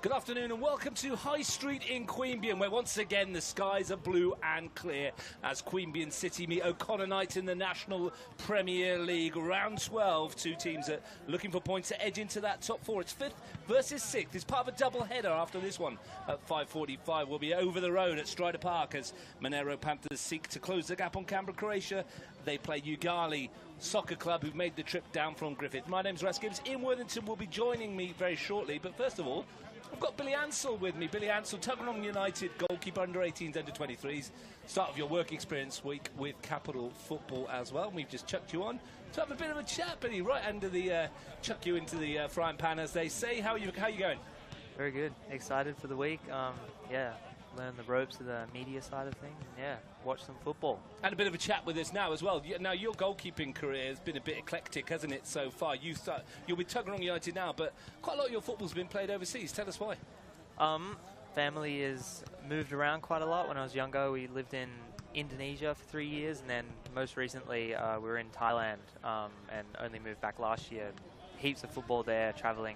Good afternoon and welcome to High Street in Queanbeyan, where once again the skies are blue and clear as Queanbeyan City meet O'Connor Knight in the National Premier League. Round 12, two teams are looking for points to edge into that top four. It's 5th versus 6th. It's part of a double header after this one at 5:45. We'll be over the road at Strider Park as Monero Panthers seek to close the gap on Canberra, Croatia. They play Ugali Soccer Club, who've made the trip down from Griffith. My name's Russ Gibbs. Ian Worthington will be joining me very shortly, but first of all, I've got Billy Anel with me. Billy Anel, Tuggeranong United goalkeeper, under 18s, under 23s. Start of your work experience week with Capital Football as well. We've just chucked you on to have a bit of a chat, Billy, right under the chuck you into the frying pan, as they say. How you going? Very good. Excited for the week. Yeah, learn the ropes of the media side of things. Yeah, watch some football. And a bit of a chat with us now as well. Now, your goalkeeping career has been a bit eclectic, hasn't it, so far? You're with Tuggeranong United now, but quite a lot of your football's been played overseas. Tell us why. Family has moved around quite a lot. When I was younger, we lived in Indonesia for 3 years, and then most recently we were in Thailand and only moved back last year. Heaps of football there, traveling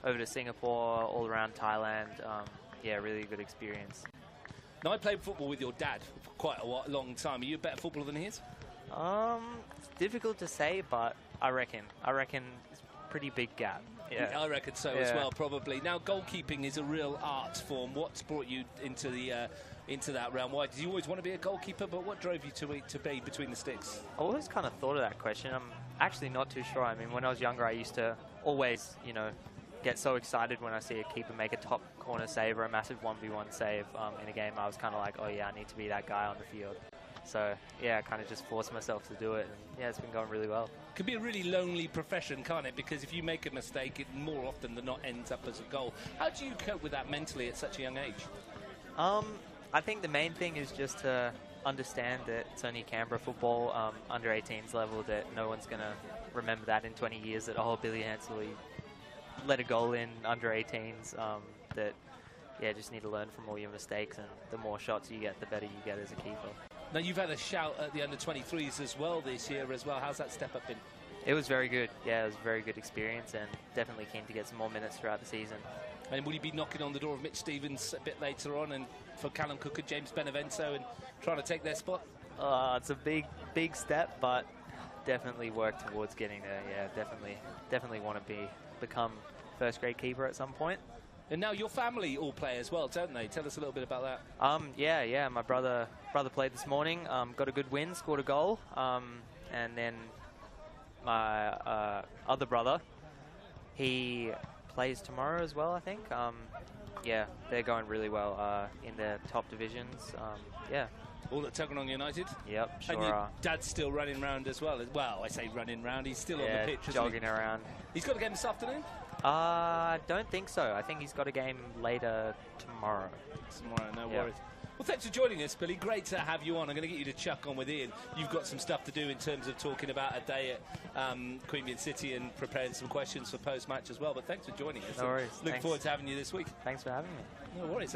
over to Singapore, all around Thailand. Yeah, really good experience. Now, I played football with your dad for quite a long time. Are you a better footballer than he is? It's difficult to say, but I reckon it's a pretty big gap. Yeah. I reckon so as well, probably. Now, goalkeeping is a real art form. What's brought you into that realm? Why did you always want to be a goalkeeper? But what drove you to be between the sticks? I always kind of thought of that question. I'm actually not too sure. I mean, when I was younger, I used to always, get so excited when I see a keeper make a top corner save or a massive 1v1 save in a game. I was kind of like, oh yeah, I need to be that guy on the field. So yeah, I kind of just forced myself to do it, and yeah, it's been going really well. It can be a really lonely profession, can't it? Because if you make a mistake, it more often than not ends up as a goal. How do you cope with that mentally at such a young age? I think the main thing is just to understand that it's only Canberra football, under 18s level, that no one's going to remember that in 20 years, that, oh, Billy Anel let a goal in under 18s, that, yeah, just need to learn from all your mistakes, and the more shots you get, the better you get as a keeper. Now, you've had a shout at the under 23s as well this year as well. How's that step up been? It was very good. Yeah, it was a very good experience, and definitely keen to get some more minutes throughout the season. And will you be knocking on the door of Mitch Stevens a bit later on, and for Callum Cook and James Benevento, and trying to take their spot? It's a big step, but definitely work towards getting there. Yeah, definitely want to become first-grade keeper at some point. And now your family all play as well, don't they? Tell us a little bit about that. Yeah. My brother played this morning, got a good win, scored a goal, and then my other brother, he plays tomorrow as well, I think. Yeah, they're going really well in the top divisions. Yeah. All at Tuggeranong United? Yep, sure. And your dad's still running around as well. Well, I say running around. He's still on the pitch, jogging around. He's got a game this afternoon? I don't think so. I think he's got a game later tomorrow. No worries. Well, thanks for joining us, Billy. Great to have you on. I'm going to get you to chuck on with Ian. You've got some stuff to do in terms of talking about a day at Queanbeyan City and preparing some questions for post-match as well. But thanks for joining us. No worries. Look forward to having you this week. Thanks for having me. No worries.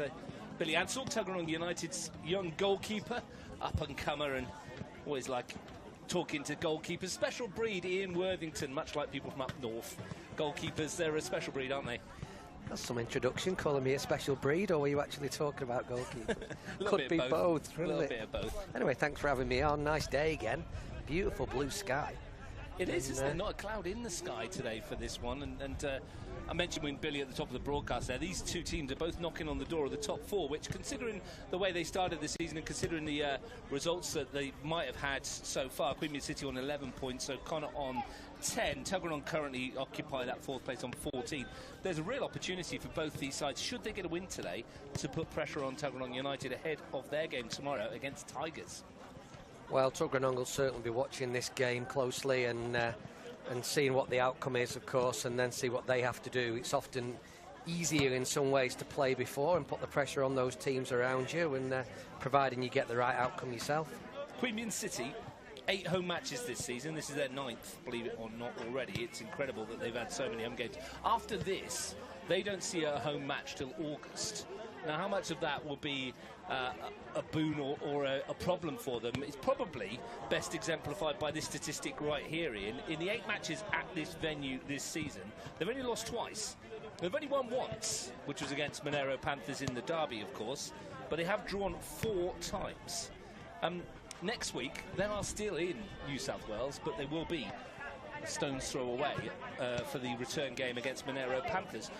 Billy Anel, Tuggeranong United's young goalkeeper, up-and-comer, and always like talking to goalkeepers. Special breed, Ian Worthington, much like people from up north. Goalkeepers, they're a special breed, aren't they? That's some introduction, calling me a special breed, or were you actually talking about goalkeepers? Could be both, really. A little bit of both. Anyway, thanks for having me on. Nice day again. Beautiful blue sky. It is, isn't it? Not a cloud in the sky today for this one. And I mentioned when Billy at the top of the broadcast there, these two teams are both knocking on the door of the top four, which, considering the way they started the season and considering the results that they might have had so far, Queanbeyan City on 11 points, so Connor on 10. Tuggeranong currently occupy that fourth place on 14. There's a real opportunity for both these sides, should they get a win today, to put pressure on Tuggeranong United ahead of their game tomorrow against Tigers. Well, Tuggeranong will certainly be watching this game closely and seeing what the outcome is, of course, and then see what they have to do. It's often easier in some ways to play before and put the pressure on those teams around you, and providing you get the right outcome yourself. Queanbeyan City, 8 home matches this season. This is their 9th, believe it or not, already. It's incredible that they've had so many home games. After this, they don't see a home match till August. Now, how much of that will be a boon or a problem for them? It's probably best exemplified by this statistic right here, Ian. In the 8 matches at this venue this season, they've only lost twice. They've only won once, which was against Monero Panthers in the derby, of course, but they have drawn 4 times. Next week, they are still in New South Wales, but they will be a stone's throw away for the return game against Monero Panthers.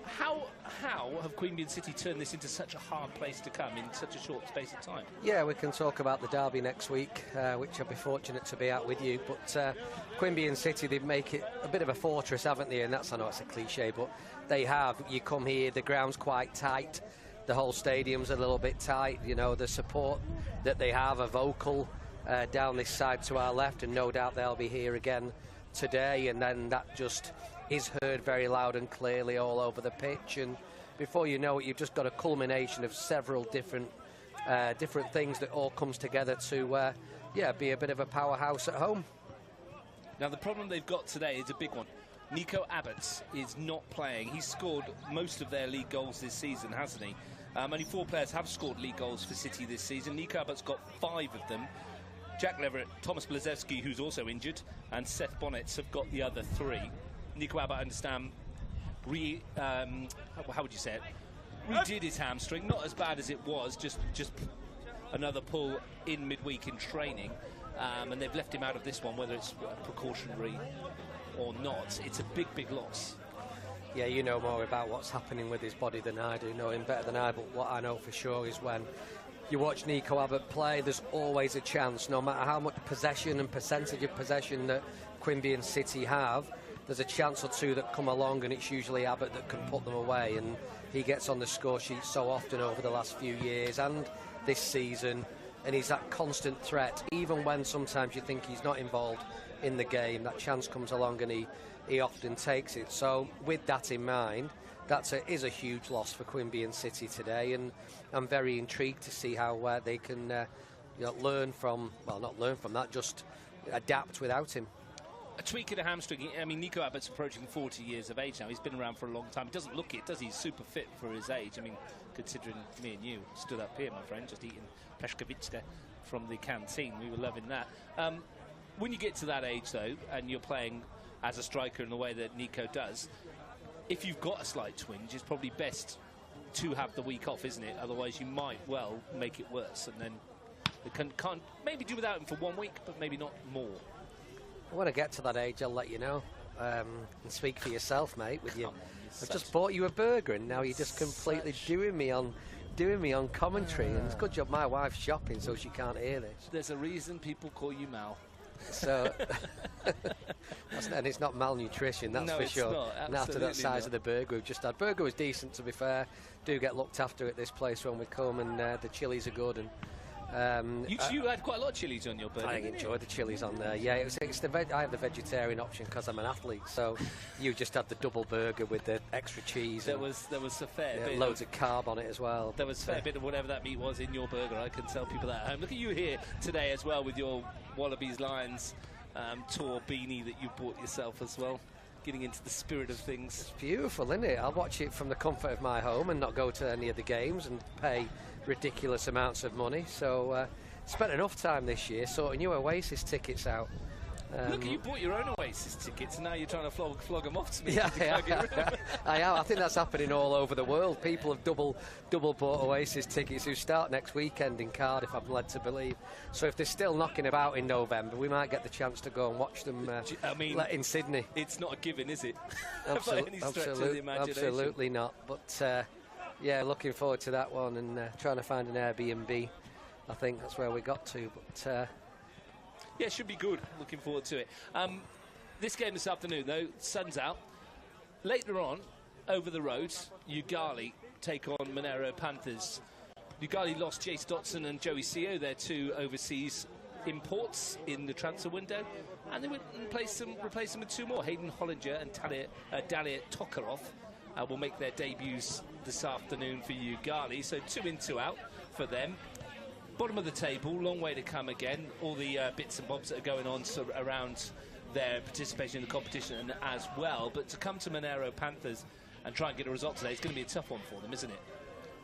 How have Queanbeyan City turned this into such a hard place to come in such a short space of time? Yeah, we can talk about the derby next week, which I'll be fortunate to be out with you. But Queanbeyan City, they make it a bit of a fortress, haven't they? And I know it's a cliche, but they have. You come here, the ground's quite tight. The whole stadium's a little bit tight. You know, the support that they have are vocal down this side to our left, and no doubt they'll be here again today. And then that just is heard very loud and clearly all over the pitch, and before you know it, you've just got a culmination of several different things that all comes together to be a bit of a powerhouse at home. Now the problem they've got today is a big one. Nico Abbott is not playing. He's scored most of their league goals this season, hasn't he? Only 4 players have scored league goals for City this season. Nico Abbott's got 5 of them. Jack Leverett, Thomas Blazewski, who's also injured, and Seth Bonnets have got the other 3. Nico Abbott, I understand, how would you say it? Redid his hamstring, not as bad as it was, just another pull in midweek in training, and they've left him out of this one, whether it's precautionary or not. It's a big loss. Yeah, you know more about what's happening with his body than I do, know him better than I, but what I know for sure is when you watch Nico Abbott play, there's always a chance, no matter how much possession and percentage of possession that Queanbeyan City have, there's a chance or 2 that come along, and it's usually Abbott that can put them away, and he gets on the score sheet so often over the last few years and this season, and he's that constant threat. Even when sometimes you think he's not involved in the game, that chance comes along and he often takes it. So with that in mind, that is a huge loss for Queanbeyan City today, and I'm very intrigued to see how they can learn from, well, not learn from that, just adapt without him. A tweak in a hamstring. I mean, Nico Abbott's approaching 40 years of age now. He's been around for a long time. He doesn't look it, does he? He's super fit for his age. I mean, considering me and you stood up here, my friend, just eating Peshkovitska from the canteen. We were loving that. When you get to that age, though, and you're playing as a striker in the way that Nico does, if you've got a slight twinge, it's probably best to have the week off, isn't it? Otherwise, you might well make it worse, and then they can't maybe do without him for 1 week, but maybe not more. When I get to that age, I'll let you know. And speak for yourself, mate. With you, I've just bought you a burger, and now you're just completely doing me on commentary. And it's a good job my wife's shopping, so she can't hear this. There's a reason people call you Mal. So, and it's not malnutrition, that's for sure. Not, and after that size of the burger we've just had, burger was decent, to be fair. Do get looked after at this place when we come, and the chilies are good. And you had quite a lot of chilies on your burger. I enjoyed the chilies on there. Yeah, I have the vegetarian option because I'm an athlete. So you just had the double burger with the extra cheese. There was a fair bit. Loads of carb on it as well. There was a fair bit of whatever that meat was in your burger. I can tell people that at home. Look at you here today as well with your Wallabies Lions tour beanie that you bought yourself as well. Getting into the spirit of things. It's beautiful, isn't it? I'll watch it from the comfort of my home and not go to any of the games and pay ridiculous amounts of money. So spent enough time this year sorting your Oasis tickets out. Look, you bought your own Oasis tickets, and now you're trying to flog them off to me. Yeah, I am. I think that's happening all over the world. People have double bought Oasis tickets who start next weekend in Cardiff, I'm led to believe. So if they're still knocking about in November, we might get the chance to go and watch them in Sydney. It's not a given, is it? Absolutely not. But yeah, looking forward to that one, and trying to find an Airbnb. I think that's where we got to. But yeah, it should be good. Looking forward to it. This game this afternoon, though, sun's out. Later on, over the road, Ugali take on Monero Panthers. Ugali lost Jace Dotson and Joey Seo, their 2 overseas imports in the transfer window, and they would replace them with 2 more. Hayden Hollinger and Dalia Tokarov will make their debuts this afternoon for Ugali. So 2 in, 2 out for them. Bottom of the table, long way to come again. All the bits and bobs that are going on around their participation in the competition as well. But to come to Monero Panthers and try and get a result today, it's going to be a tough one for them, isn't it?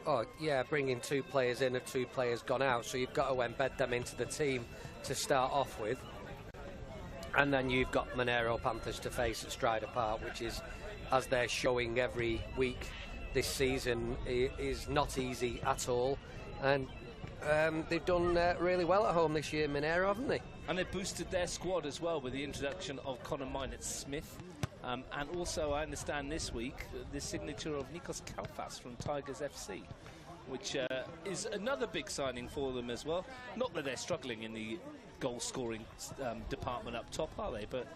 Oh, yeah, bringing 2 players in and 2 players gone out. So you've got to embed them into the team to start off with. And then you've got Monero Panthers to face at Strider Park, which is as they're showing every week this season, is not easy at all. And they've done really well at home this year, Mineiro, haven't they? And they've boosted their squad as well with the introduction of Conor Minott-Smith. And also, I understand this week, the signature of Nikos Kalfas from Tigers FC, which is another big signing for them as well. Not that they're struggling in the goal-scoring department up top, are they? But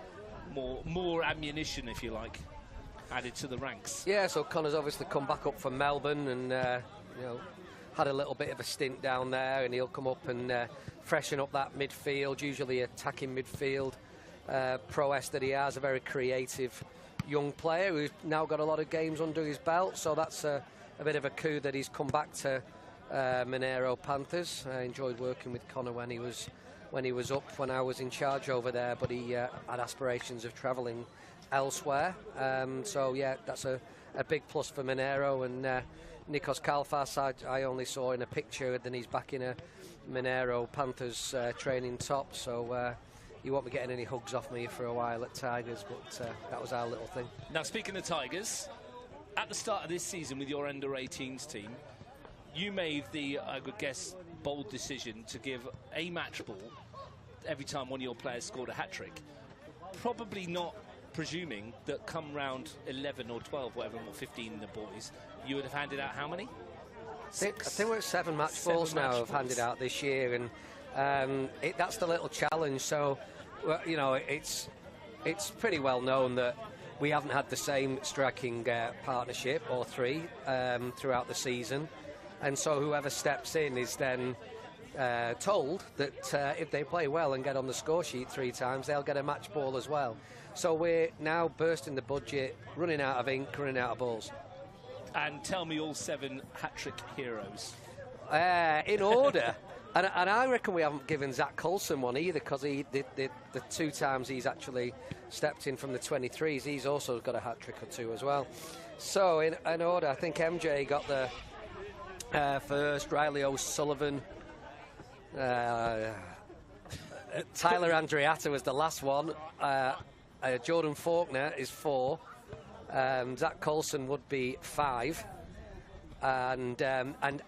more ammunition, if you like, added to the ranks. Yeah, so Conor's obviously come back up from Melbourne and, you know, had a little bit of a stint down there, and he'll come up and freshen up that midfield, usually attacking midfield prowess that he has, a very creative young player who's now got a lot of games under his belt, so that's a bit of a coup that he's come back to Mineiro Panthers. I enjoyed working with Conor when he was when I was in charge over there, but he had aspirations of travelling elsewhere. So yeah, that's a big plus for Mineiro. And Nikos Kalfas, I only saw in a picture, and then he's back in a Mineiro Panthers training top. So you won't be getting any hugs off me for a while at Tigers, but that was our little thing. Now, speaking of Tigers, at the start of this season with your under-18s team, you made the, I would guess, bold decision to give a match ball every time one of your players scored a hat-trick. Probably not presuming that come round 11 or 12, whatever, or 15 the boys, you would have handed out how many? I think we're at 7 match balls now I've handed out this year, and that's the little challenge. So, well, you know, it's pretty well known that we haven't had the same striking partnership or three throughout the season, and so whoever steps in is then told that if they play well and get on the score sheet 3 times, they'll get a match ball as well. So we're now bursting the budget, running out of ink, running out of balls. And tell me all 7 hat-trick heroes. In order. And I reckon we haven't given Zach Coulson one either, because the 2 times he's actually stepped in from the 23s, he's also got a hat-trick or 2 as well. So in order, I think MJ got the first, Riley O'Sullivan, Tyler Andreatta was the last one, Jordan Faulkner is 4, Zach Coulson would be 5, and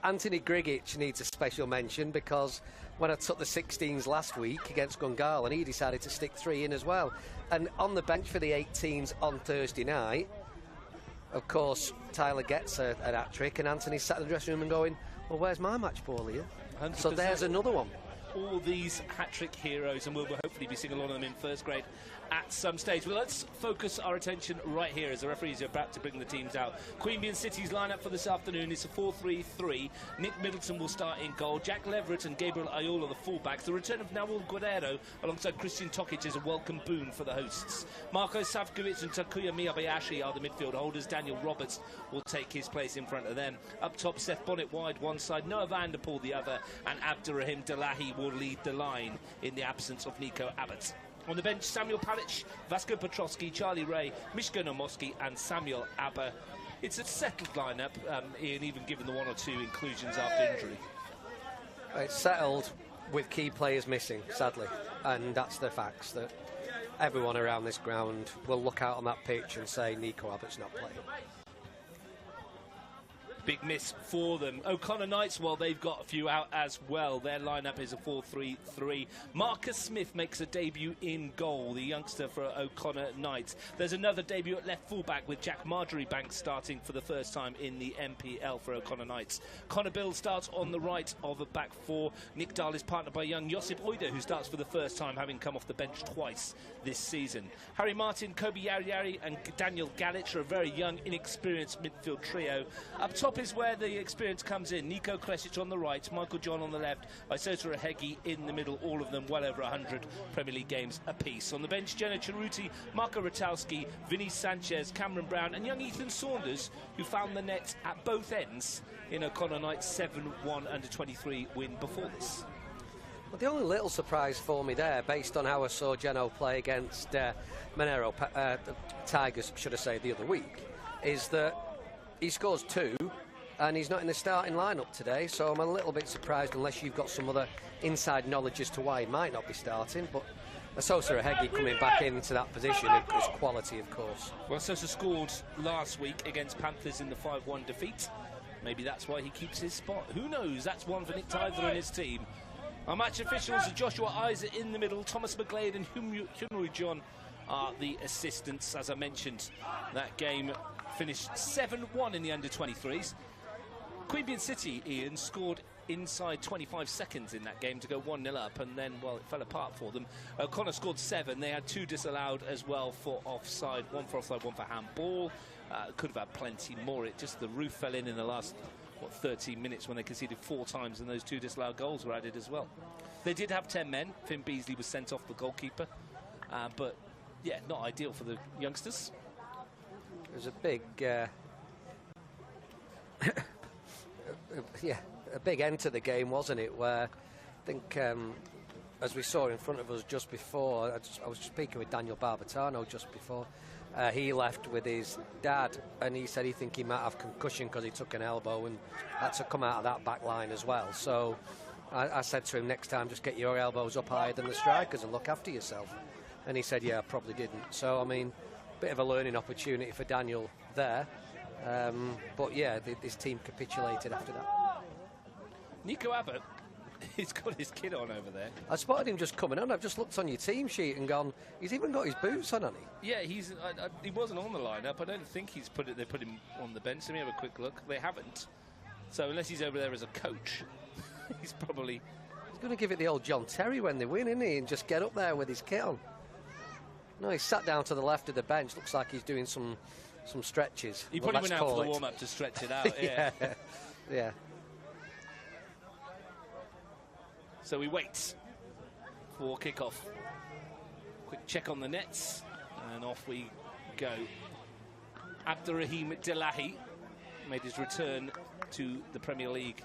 Anthony Grigic needs a special mention, because when I took the 16s last week against Gungahlin, he decided to stick 3 in as well. And on the bench for the 18s on Thursday night, of course, Tyler gets an hat-trick, and Anthony sat in the dressing room and going, well, where's my match ball here? 100%. So there's another one. All these hat-trick heroes, and we'll hopefully be seeing a lot of them in first grade at some stage. Well, let's focus our attention right here as the referees are about to bring the teams out. Queanbeyan City's lineup for this afternoon is a 4-3-3. Nick Middleton will start in goal. Jack Leverett and Gabriel Ayola the fullbacks. The return of Nawal Guerrero alongside Christian Tokic is a welcome boon for the hosts. Marko Savkovic and Takuya Miyabayashi are the midfield holders. Daniel Roberts will take his place in front of them. Up top, Seth Bonnet wide one side, Noah van der Poel the other, and Abdurrahim Delahi will lead the line in the absence of Nico Abbott. On the bench, Samuel Palic, Vasco Petrosky, Charlie Ray, Mishko Nomoski and Samuel Abba. It's a settled lineup, Ian, even given the 1 or 2 inclusions after injury. It's settled with key players missing, sadly, and that's the facts, that everyone around this ground will look out on that pitch and say Nico Abbott's not playing. Big miss for them. O'Connor Knights, well, they've got a few out as well. Their lineup is a 4-3-3. Marcus Smith makes a debut in goal, the youngster for O'Connor Knights. There's another debut at left fullback with Jack Marjoribanks starting for the first time in the NPL for O'Connor Knights. Connor Bill starts on the right of a back 4. Nick Dahl is partnered by young Josip Oida, who starts for the first time, having come off the bench twice this season. Harry Martin, Kobe Yari and Daniel Galich are a very young, inexperienced midfield trio. Up top is where the experience comes in. Nico Kresic on the right, Michael John on the left, Isota Ahegi in the middle, all of them well over 100 Premier League games apiece. On the bench, Jenna Cerruti, Marco Ratalski, Vinny Sanchez, Cameron Brown and young Ethan Saunders, who found the net at both ends in O'Connor Knight's 7-1 under-23 win before this. Well, the only little surprise for me there, based on how I saw Geno play against Mineiro Tigers, should I say, the other week, is that he scores 2 and he's not in the starting lineup today, so I'm a little bit surprised, unless you've got some other inside knowledge as to why he might not be starting. But Sosa Ahegi coming back into that position is quality, of course. Well, Sosa scored last week against Panthers in the 5-1 defeat. Maybe that's why he keeps his spot. Who knows? That's one for Nick Tyther and his team. Our match officials are Joshua Isaac in the middle, Thomas McGlade and Hyunwoo John are the assistants. As I mentioned, that game finished 7-1 in the under-23s. Queanbeyan City, Ian, scored inside 25 seconds in that game to go 1-0 up, and then, well, it fell apart for them. O'Connor scored 7. They had 2 disallowed as well for offside. 1 for offside, 1 for handball. Could have had plenty more. It just, the roof fell in the last, 13 minutes when they conceded 4 times, and those 2 disallowed goals were added as well. They did have 10 men. Finn Beasley was sent off, the goalkeeper. But, yeah, not ideal for the youngsters. It was a big... yeah, a big end to the game, wasn't it? Where I think, as we saw in front of us just before, I was speaking with Daniel Barbatano just before. He left with his dad, and he said he think he might have concussion because he took an elbow and had to come out of that back line as well. So I said to him, next time just get your elbows up higher than the strikers and look after yourself. And he said, yeah, I probably didn't. So, I mean, bit of a learning opportunity for Daniel there. But yeah, this team capitulated after that. Nico Abbott, he's got his kid on over there. I spotted him just coming on. I've just looked on your team sheet and gone, he's even got his boots on, hasn't he? Yeah, he wasn't on the lineup. I don't think they put him on the bench. Let me have a quick look. They haven't. So unless he's over there as a coach, he's probably... He's going to give it the old John Terry when they win, isn't he? And just get up there with his kit on. No, he's sat down to the left of the bench. Looks like he's doing some stretches. He probably went out for the warm-up to stretch it out, yeah. Yeah. So we wait for kick-off. Quick check on the nets, and off we go. Abdurrahim Delahi made his return to the Premier League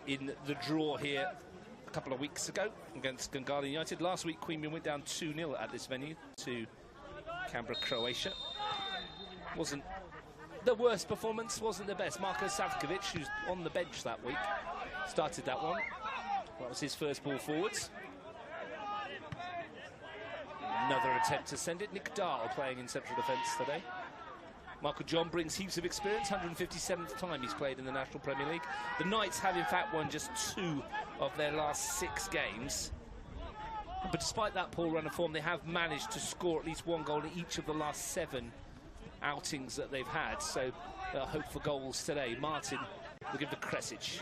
in the draw here a couple of weeks ago against Queanbeyan United. Last week, Queanbeyan went down 2-0 at this venue to Canberra, Croatia. Wasn't the worst performance, wasn't the best. Marko Savkovic, who's on the bench that week, started that one. That was his first ball forwards. Another attempt to send it. Nick Dahl playing in central defence today. Michael John brings heaps of experience. 157th time he's played in the National Premier League. The Knights have, in fact, won just 2 of their last 6 games. But despite that poor run of form, they have managed to score at least 1 goal in each of the last 7 outings that they've had. So hope for goals today. Martin will give the Kresic.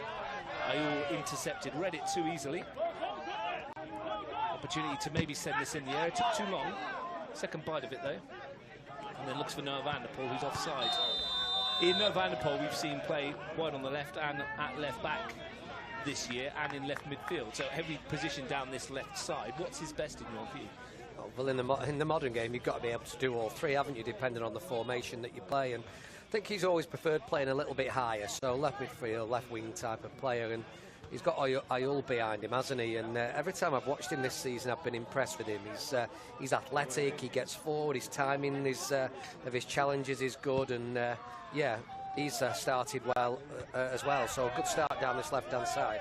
Ayul intercepted, read it too easily. Opportunity to maybe send this in the air. It took too long. Second bite of it, though. And then looks for Noah van der Poel, who's offside. In Noah van der Poel, we've seen play wide on the left and at left back this year, and in left midfield. So every position down this left side. What's his best in your view? Well, in the modern game, you've got to be able to do all 3, haven't you, depending on the formation that you play. And I think he's always preferred playing a little bit higher, so left midfield, left wing type of player. And he's got Ayul behind him, hasn't he? And every time I've watched him this season, I've been impressed with him. He's athletic, he gets forward, his timing of his challenges is good, and yeah, he's started well as well. So a good start down this left-hand side.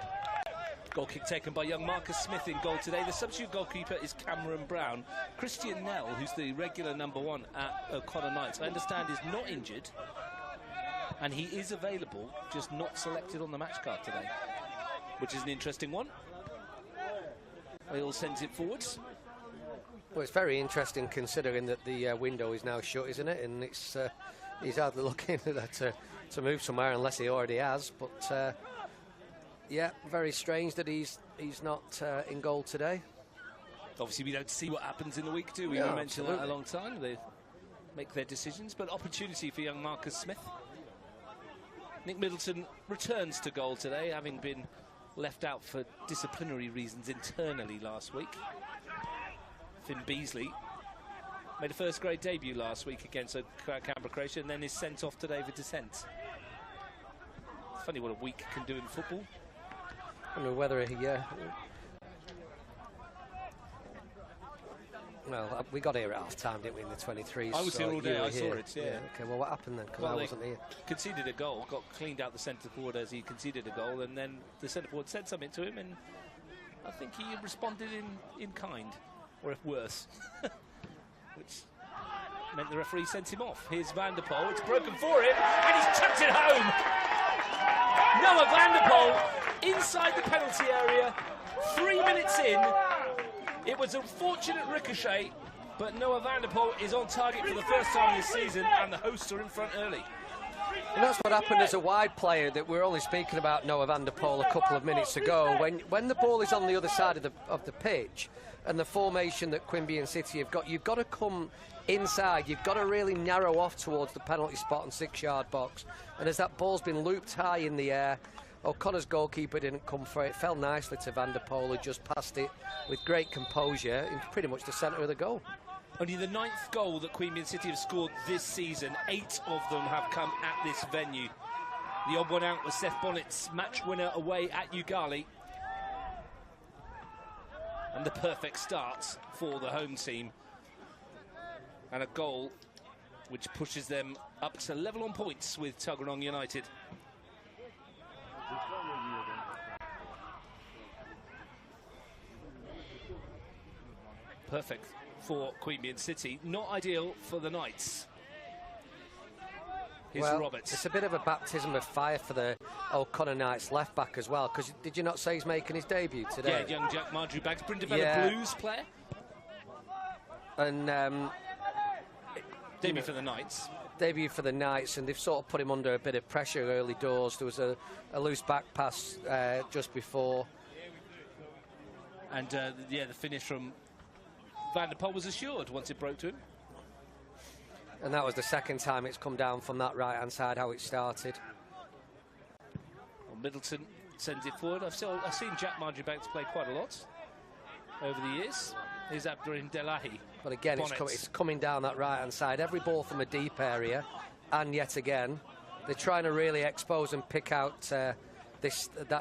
Goal kick taken by young Marcus Smith in goal today. The substitute goalkeeper is Cameron Brown. Christian Nell, who's the regular #1 at O'Connor Knights, I understand is not injured, and he is available, just not selected on the match card today, which is an interesting one. He all sends it forwards. Well, it's very interesting considering that the window is now shut, isn't it? And it's he's hardly looking to move somewhere unless he already has. But yeah, very strange that he's not in goal today. Obviously, we don't see what happens in the week, do we? Yeah, we mentioned that a long time. They make their decisions, but opportunity for young Marcus Smith. Nick Middleton returns to goal today, having been left out for disciplinary reasons internally last week. Finn Beasley made a first-grade debut last week against Canberra, Croatia, and then is sent off today for dissent. It's funny what a week can do in football. I don't know whether he... well, we got here at half-time, didn't we, in the 23s? I was here all day, I saw it, yeah. OK, well, what happened then? Because well, I wasn't here. Conceded a goal, got cleaned out the centre forward as he conceded a goal, and then the centre forward said something to him, and I think he responded in kind. or if worse. Which meant the referee sent him off. Here's Van der Poel. It's broken for him, and he's chucked it home. Noah Van der Poel inside the penalty area. 3 minutes in. It was a fortunate ricochet, but Noah Van der Poel is on target for the first time this season, and the hosts are in front early. And that's what happened as a wide player that we're only speaking about Noah Van der Poel a couple of minutes ago. When the ball is on the other side of the pitch, and the formation that Queanbeyan City have got, you've got to come inside. You've got to really narrow off towards the penalty spot and 6-yard box. And as that ball's been looped high in the air, O'Connor's goalkeeper didn't come for it. It fell nicely to Van der Poel, who just passed it with great composure in pretty much the centre of the goal. Only the 9th goal that Queanbeyan City have scored this season. 8 of them have come at this venue. The odd one out was Seth Bonnet's match winner away at Ugali. And the perfect start for the home team. And a goal which pushes them up to level on points with Tuggeranong United. Perfect for Queanbeyan City. Not ideal for the Knights. Here's Roberts. It's a bit of a baptism of fire for the O'Connor Knights left back as well, because did you not say he's making his debut today? Yeah, young Jack Marjorie-Banks, Brindavella Blues player. And debut for the Knights. Debut for the Knights, and they've sort of put him under a bit of pressure early doors. There was a loose back pass just before. And yeah, the finish from Van der Poel was assured once it broke to him. And that was the second time it's come down from that right-hand side, how it started. Well, Middleton sends it forward. I've seen Jack Marjorie-Banks play quite a lot over the years. Here's Abdurrahim Delahi. But again, it's coming down that right-hand side. Every ball from a deep area. And yet again, they're trying to really expose and pick out that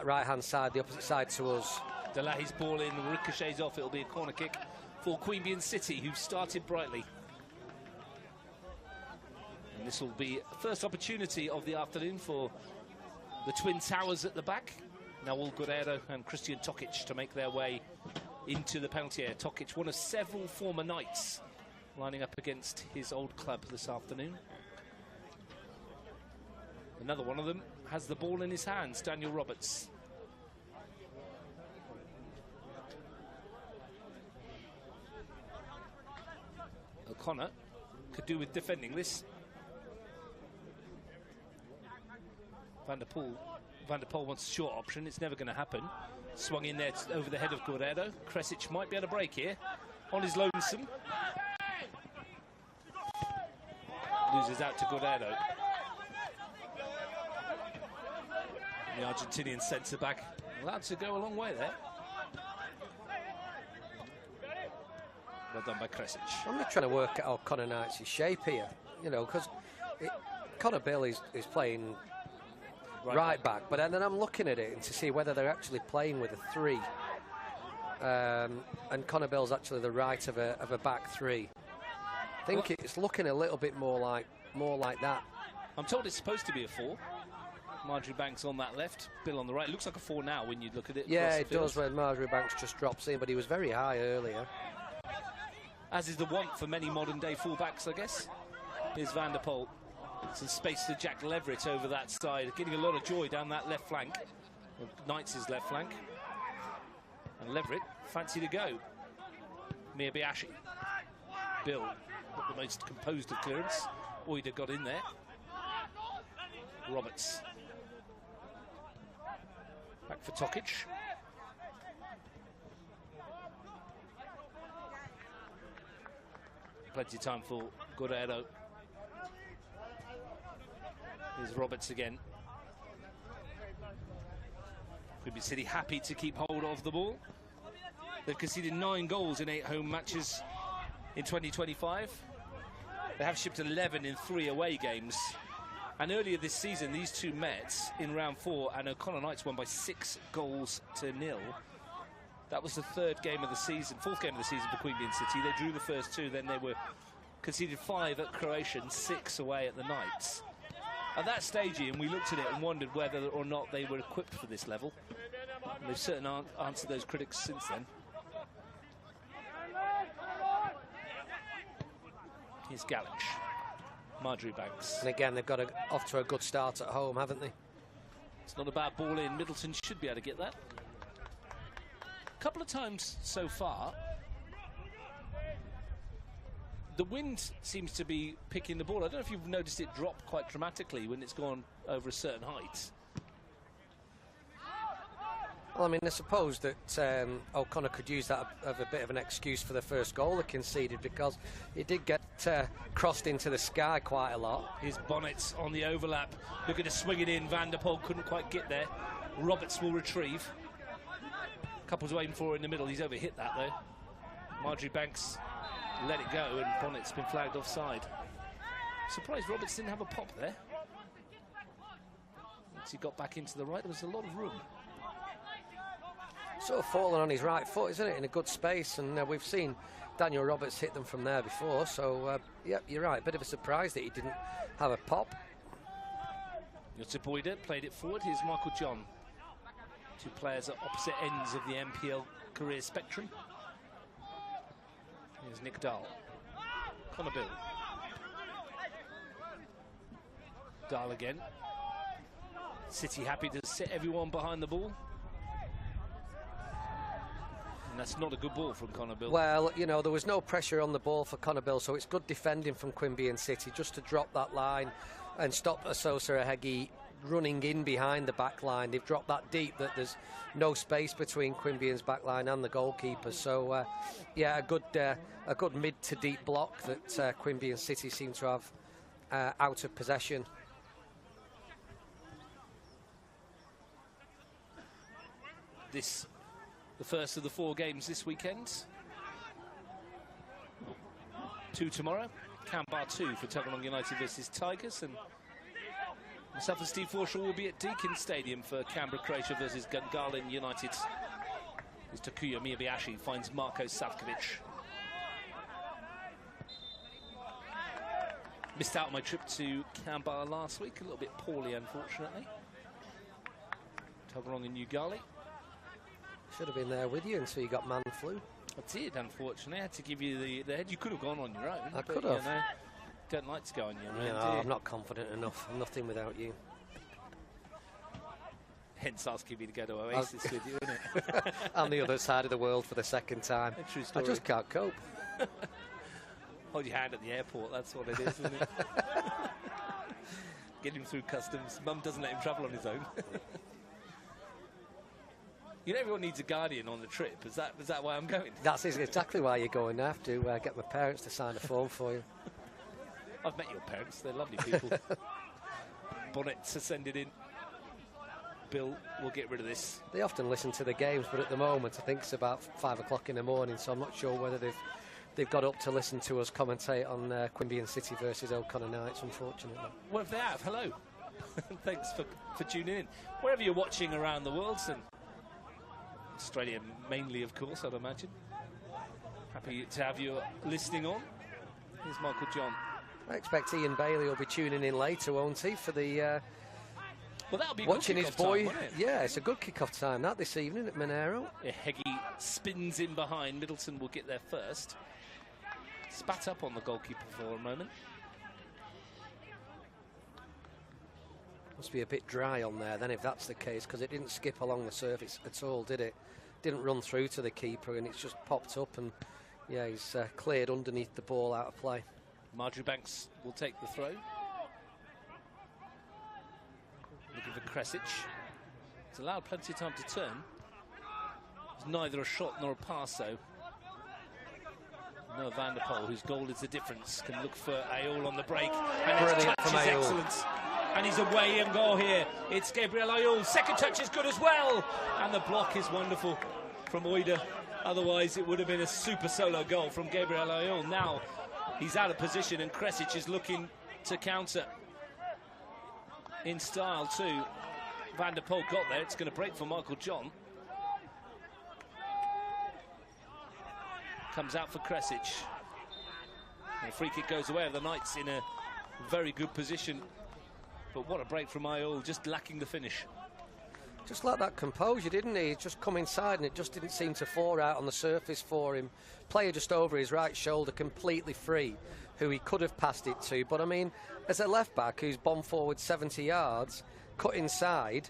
right-hand side, the opposite side to us. Delahi's ball in, ricochets off. It'll be a corner kick for Queanbeyan City, who started brightly. And this will be first opportunity of the afternoon for the Twin Towers at the back. Naul Guerrero and Christian Tokic to make their way into the penalty area. Tokic, one of several former Knights, lining up against his old club this afternoon. Another one of them has the ball in his hands, Daniel Roberts. O'Connor could do with defending this. Van der Poel wants a short option. It's never going to happen. Swung in there over the head of Guerrero. Kresic might be able to break here on his lonesome. Loses out to Guerrero. The Argentinian centre-back allowed to go a long way there. Well done by Kresic. I'm just trying to work out O'Connor Knights' shape here, you know, because Connor Bill is playing right back, but then I'm looking at it to see whether they're actually playing with a 3. And Connor Bill's actually the right of a back 3. I think it's looking a little bit more like that. I'm told it's supposed to be a 4. Marjorie-Banks on that left, Bill on the right. It looks like a 4 now when you look at it. Yeah, it does when Marjorie-Banks just drops in, but he was very high earlier. As is the want for many modern-day fullbacks, I guess. Here's Van der Poel. Some space to Jack Leverett over that side, getting a lot of joy down that left flank. Knights' left flank. And Leverett, fancy to go. Miyabayashi. Bill, not the most composed of clearance. Oida got in there. Roberts. Back for Tokic. Plenty of time for Guerrero. Here's Roberts again. Queanbeyan City happy to keep hold of the ball. They've conceded 9 goals in 8 home matches in 2025. They have shipped 11 in 3 away games. And earlier this season, these two met in round 4, and O'Connor Knights won by 6 goals to 0. That was the 3rd game of the season, 4th game of the season for Queanbeyan City. They drew the first 2, then they were conceded 5 at Croatia and 6 away at the Knights. At that stage, Ian, we looked at it and wondered whether or not they were equipped for this level. And they've certainly answered those critics since then. Here's Gallich. Marjorie Banks. And again, they've got off to a good start at home, haven't they? It's not a bad ball in. Middleton should be able to get that. A couple of times so far, the wind seems to be picking the ball. I don't know if you've noticed it drop quite dramatically when it's gone over a certain height. Well, I mean, I suppose that O'Connor could use that as a bit of an excuse for the first goal they conceded, because it did get crossed into the sky quite a lot. His Bonnet's on the overlap, looking to swing it in. Van der Poel couldn't quite get there. Roberts will retrieve. Couples waiting for it in the middle. He's overhit that though. Marjorie Banks let it go, and Bonnet's been flagged offside. Surprised Roberts didn't have a pop there. Once he got back into the right, there was a lot of room. Sort of falling on his right foot, isn't it, in a good space, and we've seen Daniel Roberts hit them from there before, so yeah, you're right, a bit of a surprise that he didn't have a pop. Yotsiboida played it forward. Here's Michael John. Two players at opposite ends of the NPL career spectrum. Here's Nick Dahl. Connor Bill. Dahl again. City happy to sit everyone behind the ball. And that's not a good ball from Connor Bill. Well, you know, there was no pressure on the ball for Connor Bill, so it's good defending from Queanbeyan City just to drop that line and stop Asosa Ahegi running in behind the back line. They've dropped that deep that there's no space between Queanbeyan's back line and the goalkeeper. So, yeah, a good mid to deep block that Queanbeyan City seem to have out of possession. The first of the 4 games this weekend. 2 tomorrow. Queanbeyan 2 for Tuggeranong United versus Tigers, and myself and Steve Forshaw will be at Deakin Stadium for Canberra Croatia versus Gungahlin United. As Takuya Miyabayashi finds Marko Savkovic. Missed out on my trip to Queanbeyan last week, a little bit poorly, unfortunately. Tuggeranong and Ugali. Should have been there with you until you got man flu. I did, unfortunately. I had to give you the head. You could have gone on your own. I could have. You know, don't like to go on your own, No, do you? I'm not confident enough. Nothing without you. Hence asking me to go to Oasis with you, isn't it? On the other side of the world for the second time. A true I story. just can't cope. Hold your hand at the airport, that's what it is, isn't it? Get him through customs. Mum doesn't let him travel on his own. You know, everyone needs a guardian on the trip. Is that why I'm going? That's exactly why you're going. I have to get my parents to sign a form for you. I've met your parents. They're lovely people. Bonnet to send it in. Bill will get rid of this. They often listen to the games, but at the moment I think it's about 5 o'clock in the morning, so I'm not sure whether they've got up to listen to us commentate on Queanbeyan City versus O'Connor Knights, unfortunately. Well, if they have, hello. Thanks for tuning in. Wherever you're watching around the world, and Australia mainly, of course, I'd imagine. Happy to have you listening on. Here's Michael John. I expect Ian Bailey will be tuning in later, won't he, for the well, that'll be watching good his boy. time, won't it? Yeah, it's a good kick-off time that this evening at Monero. Heggie spins in behind. Middleton will get there first. Spat up on the goalkeeper for a moment. Must be a bit dry on there then, if that's the case, because it didn't skip along the surface at all, did it? Didn't run through to the keeper, and it's just popped up, and yeah, he's cleared underneath the ball out of play. Marjorie Banks will take the throw. Looking for Kresic. He's allowed plenty of time to turn. It's neither a shot nor a pass, though. Noah Van der Poel, whose goal is the difference, can look for Ayol on the break. And his Brilliant touch from is Ayol. excellent. And he's away in goal here. It's Gabriel Ayol. Second touch is good as well. And the block is wonderful from Oida. Otherwise, it would have been a super solo goal from Gabriel Ayol. Now, he's out of position, and Kresic is looking to counter in style too. Van der Poel got there. It's going to break for Michael John. Comes out for Kresic. And the free kick goes away. The Knights in a very good position. But what a break from Ayol, just lacking the finish. Just like that composure, didn't he? He just come inside and it just didn't seem to fall out on the surface for him. Player just over his right shoulder, completely free. who he could have passed it to. But I mean, as a left back who's bombed forward 70 yards, cut inside,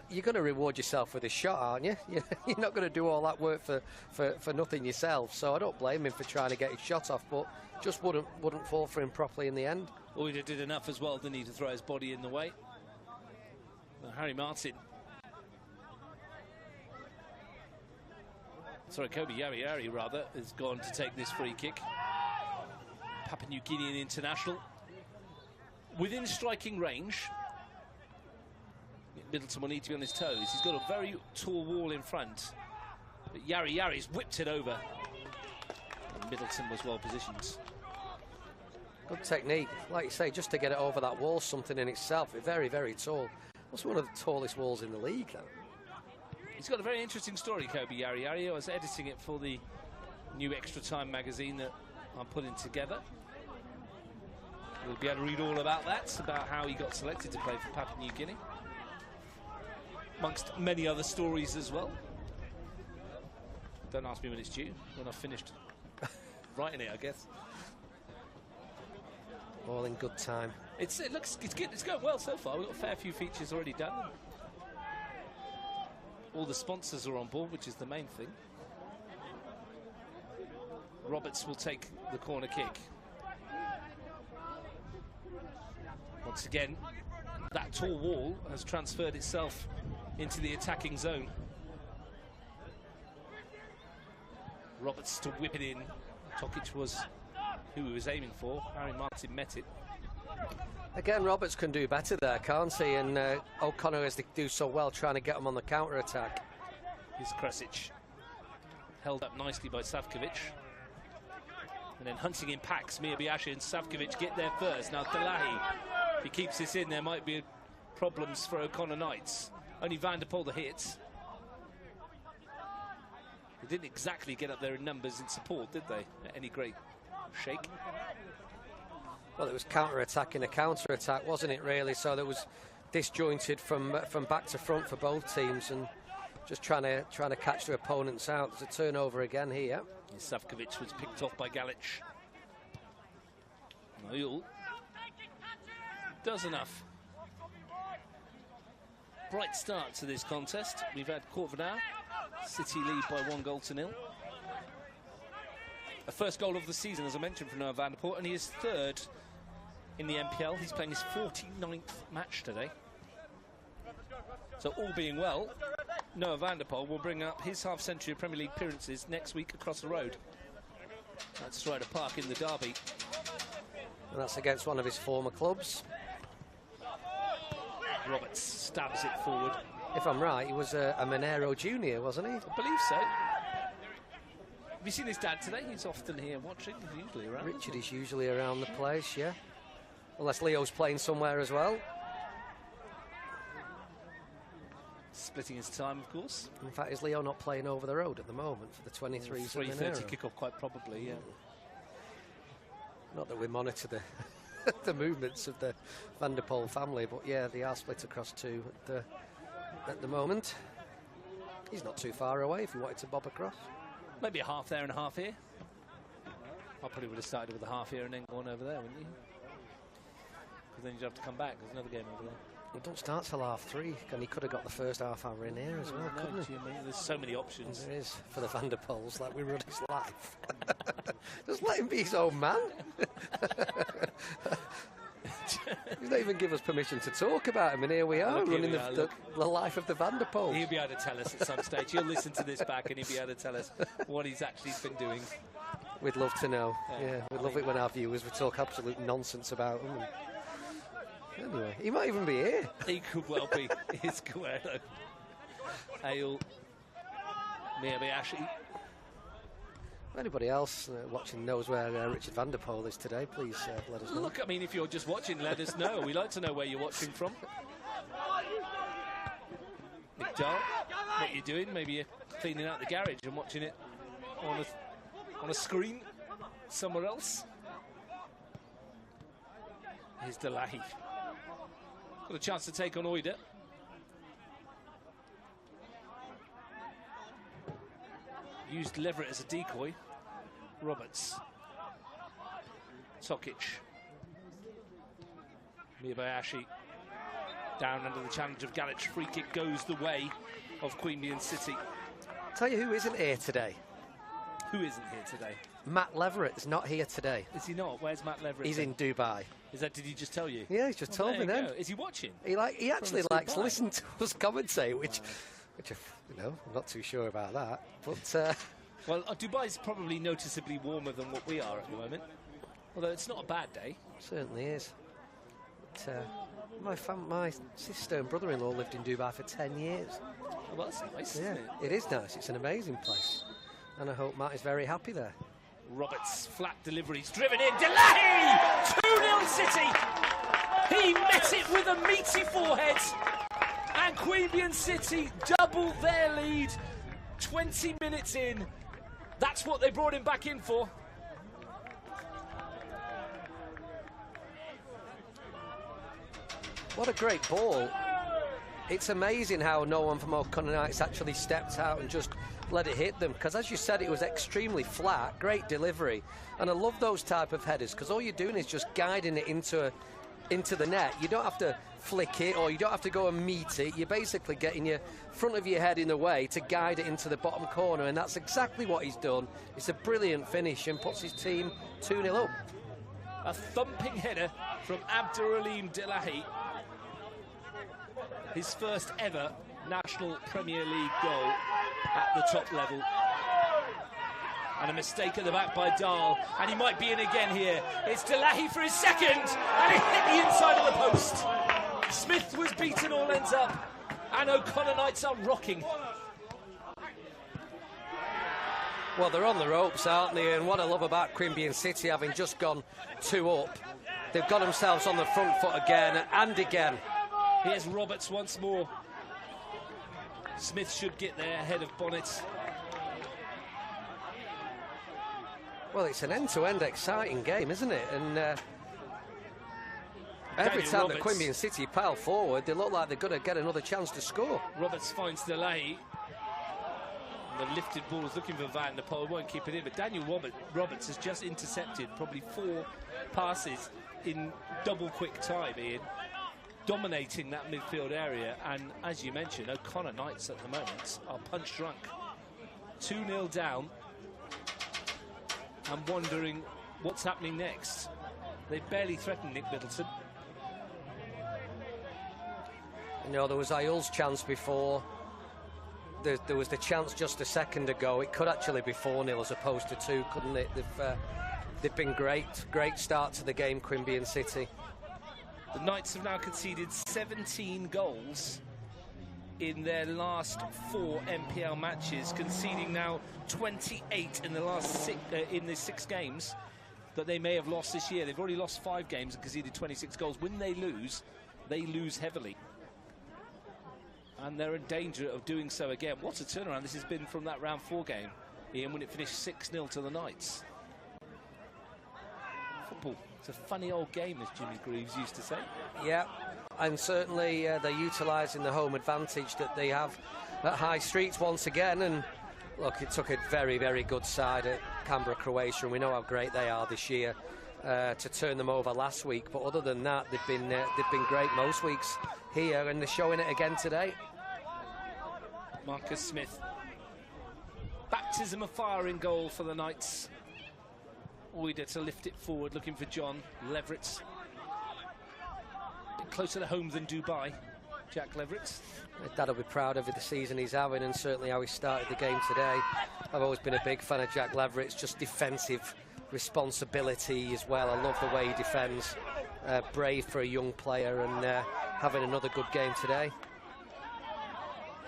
you're going to reward yourself with a shot, aren't you? You're not going to do all that work for nothing yourself. So I don't blame him for trying to get his shot off, but just wouldn't fall for him properly in the end. Oida did enough as well, didn't he, to throw his body in the way. Well, Harry Martin. Sorry, Queanbeyan rather, has gone to take this free kick. Papua New Guinean international. Within striking range. Middleton will need to be on his toes. He's got a very tall wall in front. But Yari's whipped it over. And Middleton was well positioned. Good technique. Like you say, just to get it over that wall, something in itself. Very, very tall. That's one of the tallest walls in the league, though. He's got a very interesting story, Queanbeyan. I was editing it for the new Extra Time magazine that I'm putting together. We'll be able to read all about that, about how he got selected to play for Papua New Guinea. Amongst many other stories as well. Don't ask me when it's due, when I've finished writing it, I guess. All in good time. It's good. It's going well so far. We've got a fair few features already done. All the sponsors are on board, which is the main thing. Roberts will take the corner kick. Once again, that tall wall has transferred itself into the attacking zone. Roberts to whip it in. Tokic was who he was aiming for. Harry Martin met it. Again, Roberts can do better there, can't he? And O'Connor has to do so well trying to get him on the counter-attack. Here's Kresic. Held up nicely by Savkovic. And then hunting in packs, Miyabiashi and Savkovic get there first. Now Delahi, if he keeps this in, there might be problems for O'Connor Knights. Only Van der Poel the hit. They didn't exactly get up there in numbers in support, did they? At any great shake. Well, it was counter-attacking a counter-attack, wasn't it, really? So there was disjointed from back to front for both teams, and just trying to catch their opponents out. There's a turnover again here. Savkovic was picked off by Galic. Noel does enough. Bright start to this contest. We've had Queanbeyan, City lead by 1-0. A first goal of the season, as I mentioned, from Noah Van der Poel, and he is third in the NPL. He's playing his 49th match today. So all being well, Noah Van der Poel will bring up his half-century of Premier League appearances next week across the road. That's Strider Park in the derby. And that's against one of his former clubs. Roberts stabs it forward. If I'm right, he was a Monero junior, wasn't he? I believe so. Have you seen his dad today? He's often here watching. He's usually around. Richard is usually around the place, yeah. Unless Leo's playing somewhere as well. Splitting his time, of course. In fact, is Leo not playing over the road at the moment for the 23s? 3:30 kick-off, quite probably, yeah. Not that we monitor the the movements of the Van der Poel family, but yeah, they are split across two at the moment. He's not too far away if he wanted to bob across. Maybe a half there and a half here. I probably would have started with a half here and then gone over there, wouldn't you? Because then you'd have to come back. There's another game over there. It don't start till 3:30, and he could have got the first half hour in here as well, couldn't he? There's so many options. There is for the Van der Poels, like we run his life. Just let him be his own man. He's not even give us permission to talk about him, and here we are, running the life of the Van der Poels. He'll be able to tell us at some stage. He'll listen to this back and he'll be able to tell us what he's actually been doing. We'd love to know. Yeah, we'd love it when our viewers would talk absolute nonsense about him. Anyway, he might even be here. He could well be. It's Guerrero. Ale. Miyabiashi. If anybody else watching knows where Richard Van der Poel is today, please let us know. Look, I mean, if you're just watching, let us know. We like to know where you're watching from. Nick Dart, what you're doing? Maybe you're cleaning out the garage and watching it on a screen somewhere else. Here's Delahi. Got a chance to take on Oida. Used Leverett as a decoy. Roberts. Tokic. Miyabayashi down under the challenge of Galic. Free kick goes the way of Queanbeyan City. Tell you who isn't here today. Who isn't here today? Matt Leverett's not here today. Is he not? Where's Matt Leverett? He's in Dubai. Did he just tell you? Yeah, he's just told me then. Is he watching? He actually likes to listen to us commentate, which I'm not too sure about that. But well, Dubai's probably noticeably warmer than what we are at the moment. Although it's not a bad day. Certainly is. But, my sister and brother-in-law lived in Dubai for 10 years. Well, that's nice, yeah, isn't it? It is nice. It's an amazing place. And I hope Matt is very happy there. Roberts, flat deliveries, driven in. Delahi! 2-0 City! He met it with a meaty forehead. And Queanbeyan City doubled their lead 20 minutes in. That's what they brought him back in for. What a great ball. It's amazing how no one from O'Connor Knights actually stepped out and just let it hit them, because as you said, it was extremely flat, great delivery, and I love those type of headers because all you're doing is just guiding it into the net. You don't have to flick it or you don't have to go and meet it. You're basically getting your front of your head in the way to guide it into the bottom corner, and that's exactly what he's done. It's a brilliant finish and puts his team 2-0 up. A thumping header from Abduralim Delahi. His first ever National Premier League goal at the top level. And a mistake at the back by Dahl, and he might be in again here. It's Delahi for his second, and it hit the inside of the post. Smith was beaten all ends up, and O'Connor Knights are rocking. Well, they're on the ropes, aren't they? And what I love about Queanbeyan City, having just gone 2 up, they've got themselves on the front foot again and again. Here's Roberts once more. Smith should get there ahead of Bonnet. Well, it's an end-to-end exciting game, isn't it? And every time that Queanbeyan City pile forward, they look like they're going to get another chance to score. Roberts finds Delahi. The lifted ball is looking for Van der Poel, won't keep it in, but Daniel Roberts has just intercepted probably 4 passes in double quick time, Ian, dominating that midfield area. And as you mentioned, O'Connor Knights at the moment are punch drunk. 2-0 down. I'm wondering what's happening next. They barely threatened Nick Middleton. You know, there was Ayul's chance before. There was the chance just a second ago. It could actually be 4-0 as opposed to 2, couldn't it? They've been great start to the game, Queanbeyan City. The Knights have now conceded 17 goals in their last 4 NPL matches, conceding now 28 in the last 6 games that they may have lost this year. They've already lost 5 games and conceded 26 goals. When they lose heavily. And they're in danger of doing so again. What a turnaround this has been from that round 4 game, Ian, when it finished 6-0 to the Knights. Football, it's a funny old game, as Jimmy Greaves used to say. Yeah, and certainly they're utilising the home advantage that they have at High Streets once again. And look, it took a very, very good side at Canberra, Croatia, and we know how great they are this year, to turn them over last week. But other than that, they've been great most weeks here, and they're showing it again today. Marcus Smith. Baptism of fire in goal for the Knights. Oida to lift it forward, looking for John. Leverett. A bit closer to home than Dubai, Jack Leverett. Dad'll be proud of the season he's having, and certainly how he started the game today. I've always been a big fan of Jack Leverett's just defensive responsibility as well. I love the way he defends. Brave for a young player, and having another good game today.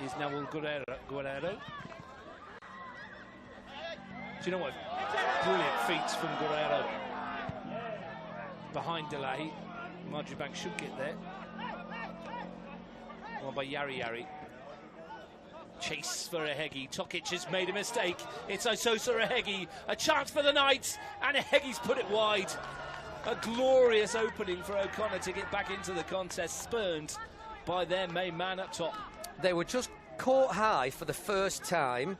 Is Nahuel Guerrero. Do you know what? Brilliant feats from Guerrero. Behind Delahi. Marjoribank should get there. One by Yari. Chase for Ehegi. Tokic has made a mistake. It's Isosa Ehegi. A chance for the Knights, and Ehegi's put it wide. A glorious opening for O'Connor to get back into the contest, spurned by their main man up top. They were just caught high for the first time,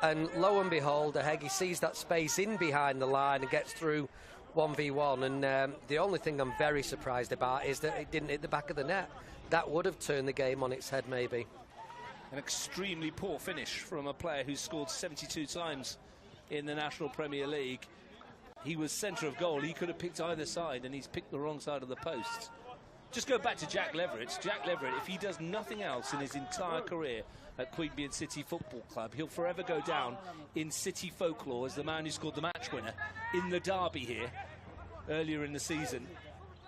and lo and behold, Ehegi sees that space in behind the line and gets through 1v1, and the only thing I'm very surprised about is that it didn't hit the back of the net. That would have turned the game on its head, maybe. An extremely poor finish from a player who's scored 72 times in the National Premier League. He was centre of goal. He could have picked either side, and he's picked the wrong side of the post. Just go back to Jack Leverett. Jack Leverett, if he does nothing else in his entire career at Queanbeyan City Football Club, he'll forever go down in City folklore as the man who scored the match winner in the derby here earlier in the season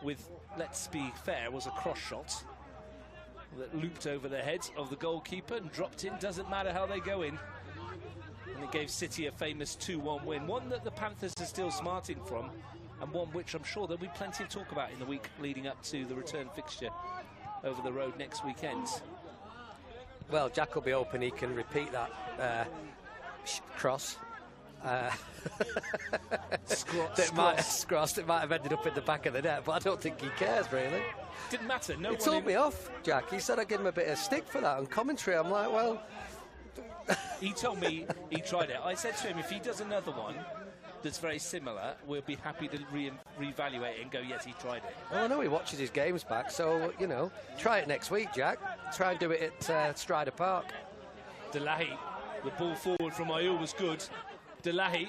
with, let's be fair, was a cross shot that looped over the head of the goalkeeper and dropped in. Doesn't matter how they go in. And it gave City a famous 2-1 win. One that the Panthers are still smarting from, and one which I'm sure there'll be plenty of talk about in the week leading up to the return fixture over the road next weekend. Well, Jack will be hoping he can repeat that cross. It might have ended up in the back of the net, but I don't think he cares, really. Didn't matter. He told me off, Jack. He said I'd give him a bit of stick for that on commentary. I'm like, well... He told me he tried it. I said to him, if he does another one that's very similar, we'll be happy to reevaluate it and go, yes, he tried it. Oh, I know he watches his games back, so, you know, try it next week, Jack. Try and do it at Strider Park. Delahi, the ball forward from Ayul was good. Delahi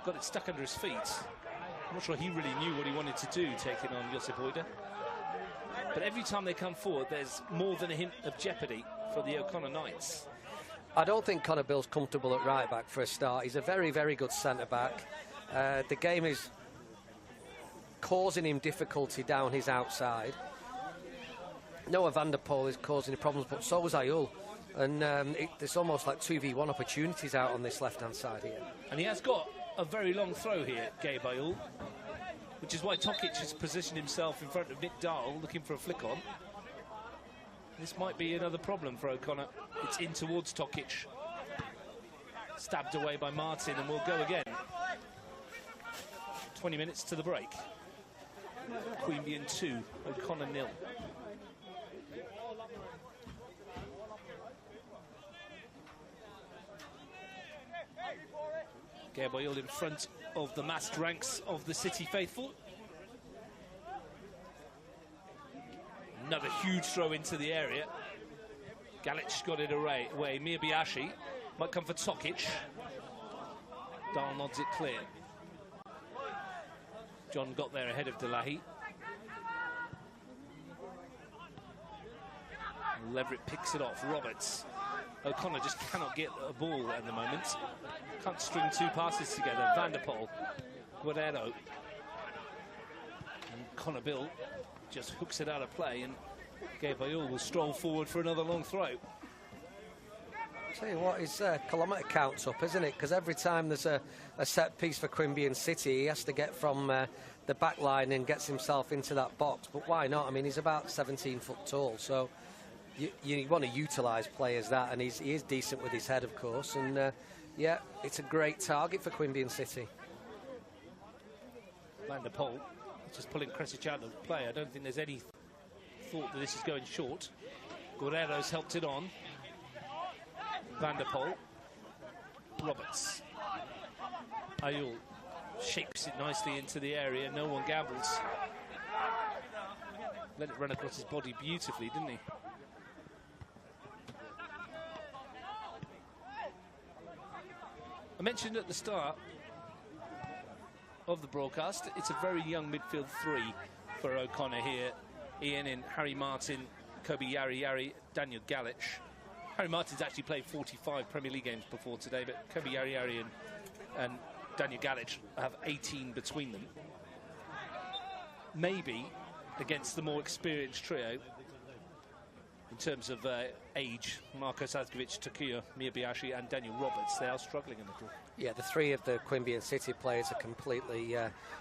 got it stuck under his feet. I'm not sure he really knew what he wanted to do, taking on Josip Oida. But every time they come forward, there's more than a hint of jeopardy for the O'Connor Knights. I don't think Connor Bill's comfortable at right back for a start. He's a very, very good centre-back. The game is causing him difficulty down his outside. Noah van der Poel is causing him problems, but so is Ayul. And there's almost like 2v1 opportunities out on this left-hand side here. And he has got a very long throw here, Gabe Ayul, which is why Tokic has positioned himself in front of Nick Dahl, looking for a flick-on. This might be another problem for O'Connor. It's in towards Tokic. Stabbed away by Martin, and we'll go again. 20 minutes to the break. Queanbeyan 2, O'Connor 0. Queanbeyan in front of the massed ranks of the City faithful. Another huge throw into the area. Galic got it away. Queanbeyan might come for Tokic. Dahl nods it clear. John got there ahead of Delahi. Leverett picks it off. Roberts. O'Connor just cannot get a ball at the moment. Can't string two passes together. Van der Poel. Guerrero. And Connor Bill just hooks it out of play, and Gabe Ayul will stroll forward for another long throw. Tell you what, his kilometre count's up, isn't it? Because every time there's a set piece for Queanbeyan City, he has to get from the back line and gets himself into that box. But why not? I mean, he's about 17 foot tall, so you want to utilise players that, and he is decent with his head, of course. And yeah, it's a great target for Queanbeyan City. Van der Poel just pulling Kresic out of play. I don't think there's any thought that this is going short. Guerrero's helped it on. Van der Poel. Roberts. Ayul shapes it nicely into the area. No one gambles. Let it run across his body beautifully, didn't he? I mentioned at the start of the broadcast, it's a very young midfield three for O'Connor here. Ian in Harry Martin, Kobe Yari, Daniel Galic. Harry Martin's actually played 45 Premier League games before today, but Kobe Yari and Daniel Galic have 18 between them. Maybe against the more experienced trio in terms of age, Marko Sazgovic, Takuya Miyabayashi and Daniel Roberts, they are struggling in the group. Yeah, the three of the Queanbeyan City players are completely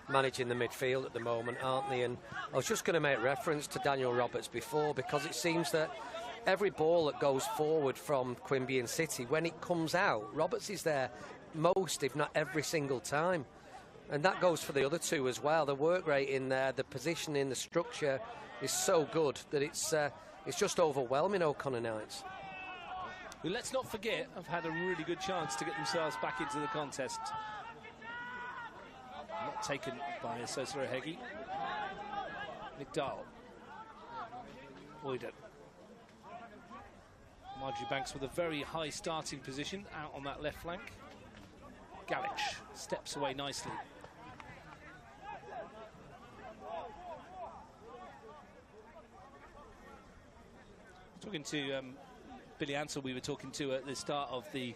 managing the midfield at the moment, aren't they? And I was just going to make reference to Daniel Roberts before, because it seems that every ball that goes forward from Queanbeyan City, when it comes out, Roberts is there most, if not every single time. And that goes for the other two as well. The work rate in there, the positioning, the structure is so good that it's just overwhelming O'Connor Knights. Who, let's not forget, have had a really good chance to get themselves back into the contest. I'm not shot taken by Sosa Hegi. Nick Dahl. Oida. Marjorie Banks with a very high starting position out on that left flank. Galich steps away nicely. Talking to Billy Anel, we were talking to at the start of the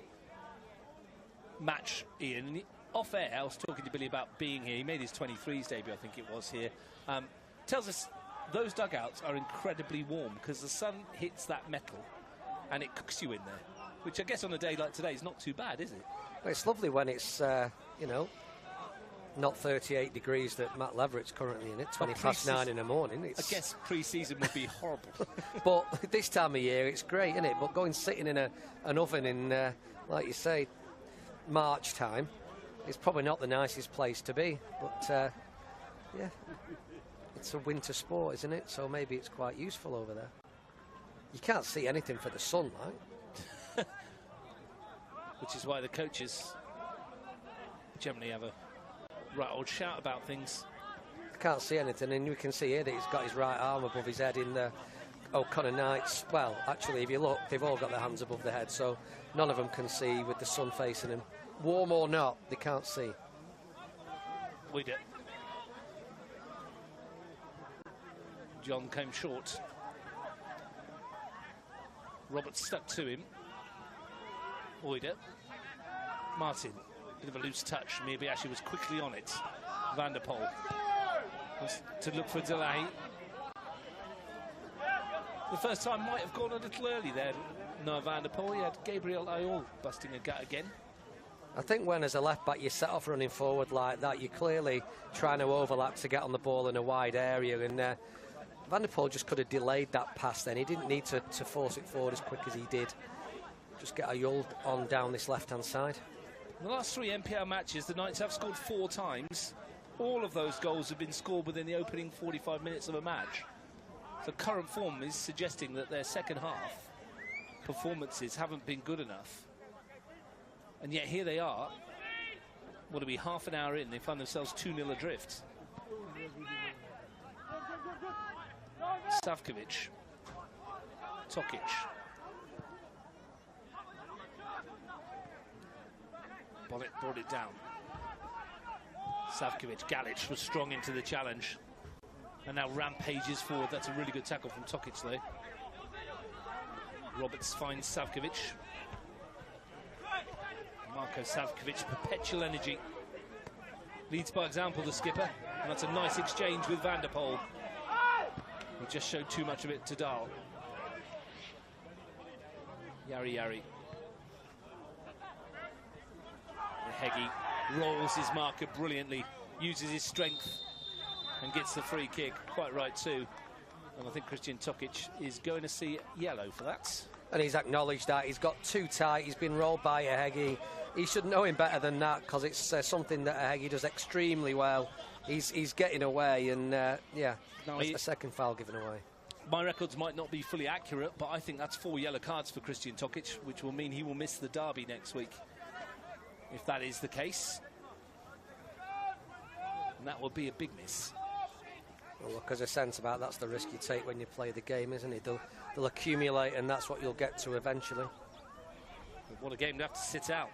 match, Ian. And off air, I was talking to Billy about being here. He made his 23s debut, I think it was, here. Tells us those dugouts are incredibly warm because the sun hits that metal and it cooks you in there, which I guess on a day like today is not too bad, is it? Well, it's lovely when it's, you know, not 38 degrees that Matt Leverett's currently in it, 20 past 9 in the morning. I guess pre-season would be horrible. But this time of year, it's great, isn't it? But going sitting in an oven in, like you say, March time, it's probably not the nicest place to be. But, yeah, it's a winter sport, isn't it? So maybe it's quite useful over there. You can't see anything for the sunlight. Which is why the coaches generally have a right old shout about things. I can't see anything, and you can see here that he's got his right arm above his head in the O'Connor Knights. Well, actually, if you look, they've all got their hands above their head, so none of them can see with the sun facing them. Warm or not, they can't see. We did. John came short. Roberts stuck to him. Oida. Martin. Bit of a loose touch. Miyabayashi was quickly on it. Van der Poel was to look for delay. The first time might have gone a little early there. No, Van der Poel. He had Gabriel Ayol busting a gut again. I think when as a left back you set off running forward like that, you're clearly trying to overlap to get on the ball in a wide area, and Van der Poel just could have delayed that pass then. He didn't need to force it forward as quick as he did. Just get Ayol on down this left-hand side. In the last 3 NPL matches, the Knights have scored 4 times. All of those goals have been scored within the opening 45 minutes of a match. So current form is suggesting that their second half performances haven't been good enough. And yet here they are. What are we, half an hour in? They find themselves 2-0 adrift. Savkovic. Tokic. Bonnet brought it down. Savkovic. Galich was strong into the challenge. And now rampages forward. That's a really good tackle from Tokic, though. Roberts finds Savkovic. Marko Savkovic, perpetual energy. Leads by example, the skipper. And that's a nice exchange with Van der Poel. He just showed too much of it to Dahl. Yari. Hegi rolls his marker brilliantly, uses his strength and gets the free kick. Quite right too. And I think Christian Tokic is going to see yellow for that. And he's acknowledged that. He's got too tight. He's been rolled by Hegi. He should know him better than that, because it's something that Hegi does extremely well. He's getting away, and yeah, that's the second foul given away. My records might not be fully accurate, but I think that's 4 yellow cards for Christian Tokic, which will mean he will miss the derby next week, if that is the case. And that will be a big miss. Well, look, there's a sense about that's the risk you take when you play the game, isn't it? They'll accumulate, and that's what you'll get to eventually. What a game to have to sit out.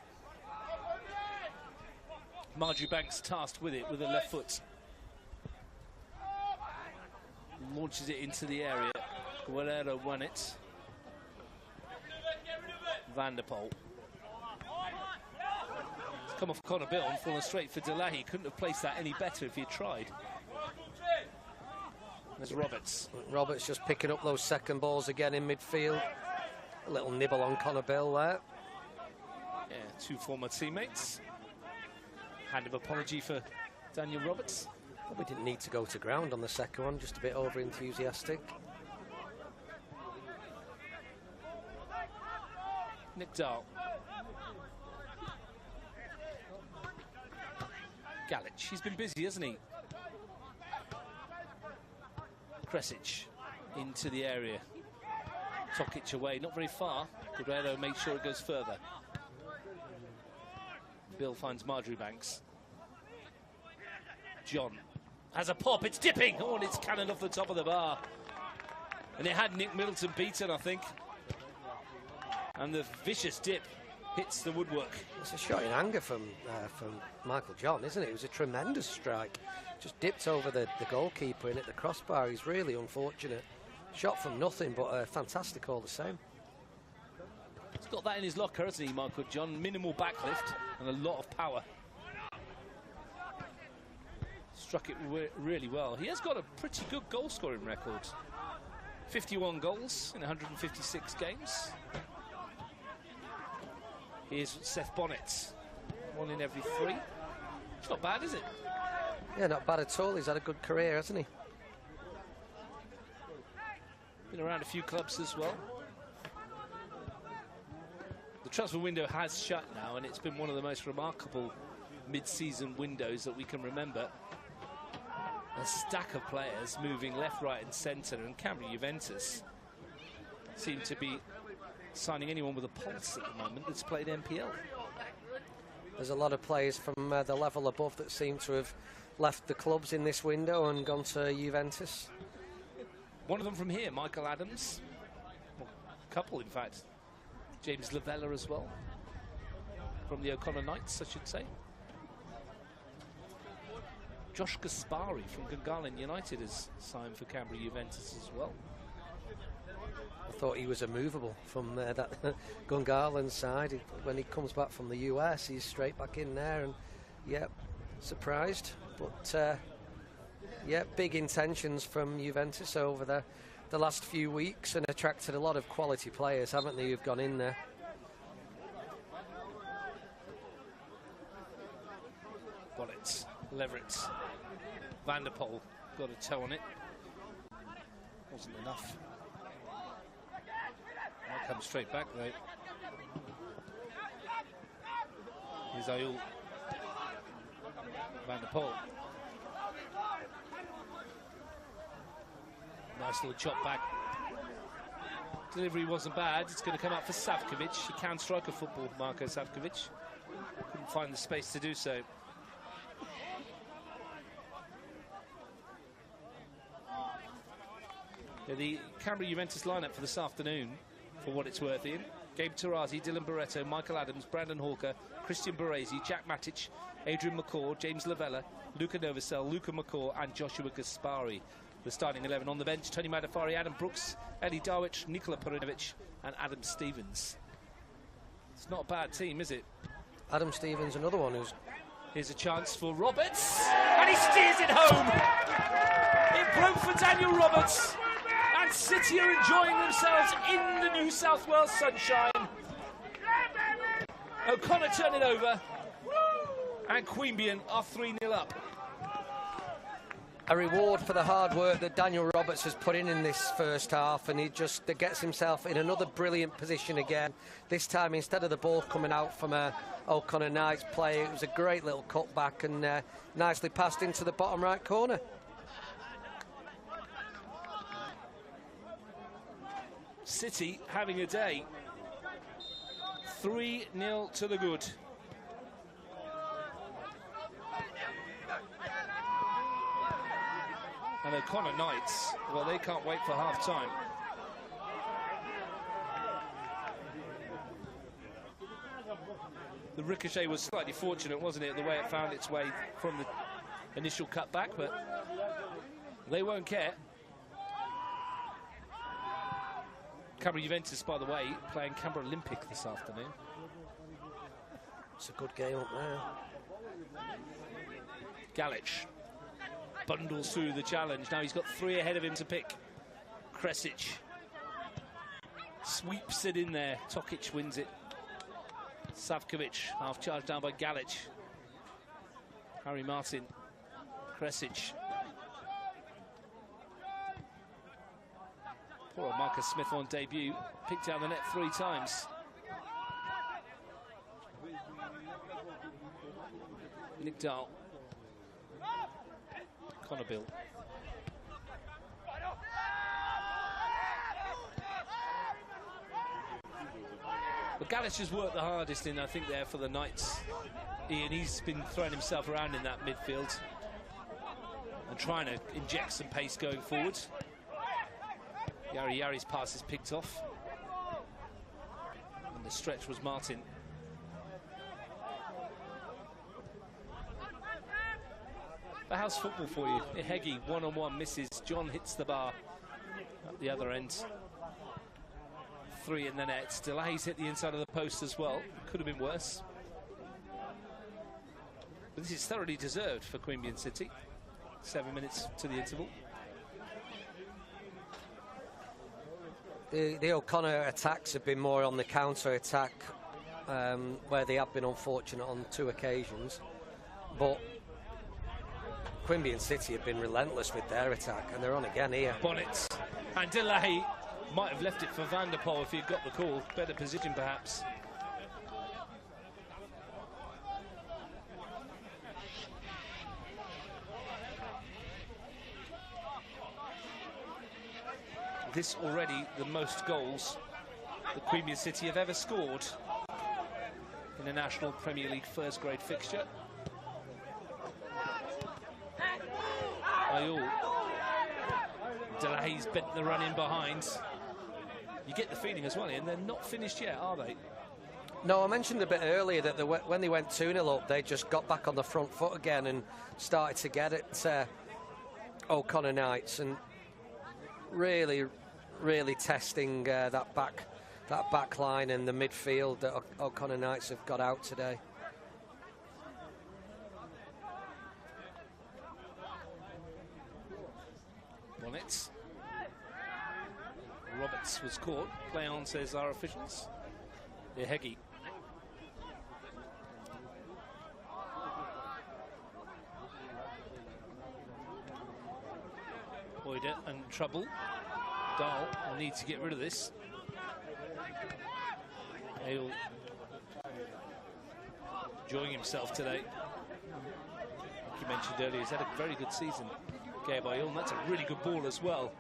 Marjorie Banks tasked with it with her left foot. Launches it into the area. Guerrero won it. Van der Poel. It's come off Connor Bill and fallen straight for delay. He couldn't have placed that any better if he had tried. There's Roberts. Roberts just picking up those second balls again in midfield. A little nibble on Connor Bill there. Yeah, 2 former teammates. Hand of apology for Daniel Roberts. Probably didn't need to go to ground on the second one, just a bit over-enthusiastic. Nick Dahl. Galich, he's been busy, hasn't he? Kresic into the area. Tokic away, not very far. Guerrero makes sure it goes further. Bill finds Marjorie Banks. John has a pop. It's dipping. Oh, and it's cannoned off the top of the bar. And it had Nick Middleton beaten, I think. And the vicious dip hits the woodwork. It's a shot in anger from Michael John, isn't it? It was a tremendous strike. Just dipped over the goalkeeper and hit the crossbar. He's really unfortunate. Shot from nothing, but fantastic all the same. He's got that in his locker, hasn't he, Michael John? Minimal backlift and a lot of power. Struck it really well. He has got a pretty good goal-scoring record. 51 goals in 156 games. Here's Seth Bonnet. 1 in every 3. It's not bad, is it? Yeah, not bad at all. He's had a good career, hasn't he? Been around a few clubs as well. The transfer window has shut now, and it's been one of the most remarkable mid-season windows that we can remember. A stack of players moving left, right and centre, and Canberra Juventus seem to be signing anyone with a pulse at the moment that's played NPL. There's a lot of players from the level above that seem to have left the clubs in this window and gone to Juventus. One of them from here, Michael Adams. Well, a couple, in fact. James Lavella as well. From the O'Connor Knights, I should say. Josh Gaspari from Gungahlin United has signed for Canberra Juventus as well. I thought he was immovable from that Gungahlin side. When he comes back from the US, he's straight back in there, and yeah, surprised. But yeah, big intentions from Juventus over the last few weeks, and attracted a lot of quality players, haven't they, who've gone in there. Bonnet, Leverett, Vanderpoel got a toe on it. Wasn't enough. Might come straight back though. Here's Ayul. Vanderpoel. Nice little chop back. Delivery wasn't bad. It's going to come up for Savkovic. He can strike a football, Marko Savkovic. Couldn't find the space to do so. Yeah, the Canberra Juventus lineup for this afternoon, for what it's worth, Ian. Gabe Tarazi, Dylan Barreto, Michael Adams, Brandon Hawker, Christian Baresi, Jack Matic, Adrian McCaw, James Lavella, Luca Novosel, Luca McCaw and Joshua Gaspari. The starting 11 on the bench: Tony Madafari, Adam Brooks, Eli Darwich, Nikola Perinovic and Adam Stevens. It's not a bad team, is it? Adam Stevens, another one who's... Here's a chance for Roberts, and he steers it home. It broke for Daniel Roberts, and City are enjoying themselves in the New South Wales sunshine. O'Connor turned it over, and Queanbeyan are 3-0 up. A reward for the hard work that Daniel Roberts has put in this first half, and he just gets himself in another brilliant position again. This time, instead of the ball coming out from a O'Connor Knights play, it was a great little cutback and nicely passed into the bottom right corner. City having a day. 3-0 to the good. And O'Connor Knights, well, they can't wait for half-time. The ricochet was slightly fortunate, wasn't it, the way it found its way from the initial cutback, but they won't care. Canberra Juventus, by the way, playing Canberra Olympic this afternoon. It's a good game up there. Galich bundles through the challenge. Now he's got 3 ahead of him to pick. Kresic sweeps it in there. Tokic wins it. Savkovic, half charged down by Galich. Harry Martin. Kresic. Poor old Marcus Smith on debut. Picked out the net 3 times. Nick Dahl. Connor Bill. But Galich has worked the hardest in, I think, there for the Knights. Ian, he's been throwing himself around in that midfield. and trying to inject some pace going forward. Yari's pass is picked off. And the stretch was Martin. The house football for you. Ihegi, one-on-one, misses. John hits the bar at the other end. 3 in the net. Delays hit the inside of the post as well. Could have been worse. But this is thoroughly deserved for Queanbeyan City. 7 minutes to the interval. The O'Connor attacks have been more on the counter-attack, where they have been unfortunate on 2 occasions. But Queanbeyan City have been relentless with their attack, and they're on again here. Bonnet and delay. Might have left it for Van der Poel if he'd got the call. Better position, perhaps. This already the most goals that Queanbeyan City have ever scored in a National Premier League first grade fixture. Ayul. Delahaye's bent the run in behind. You get the feeling as well, Ian, they're not finished yet, are they? No, I mentioned a bit earlier that when they went 2-0 up, they just got back on the front foot again and started to get at O'Connor Knights, and really testing that back line and the midfield that O'Connor Knights have got out today. Bonnet. Roberts was caught. Play on, says our officials. Ihegi. Boyder and trouble. Dahl will need to get rid of this. Hale enjoying himself today. Like you mentioned earlier, he's had a very good season. Queanbeyan, that's a really good ball as well.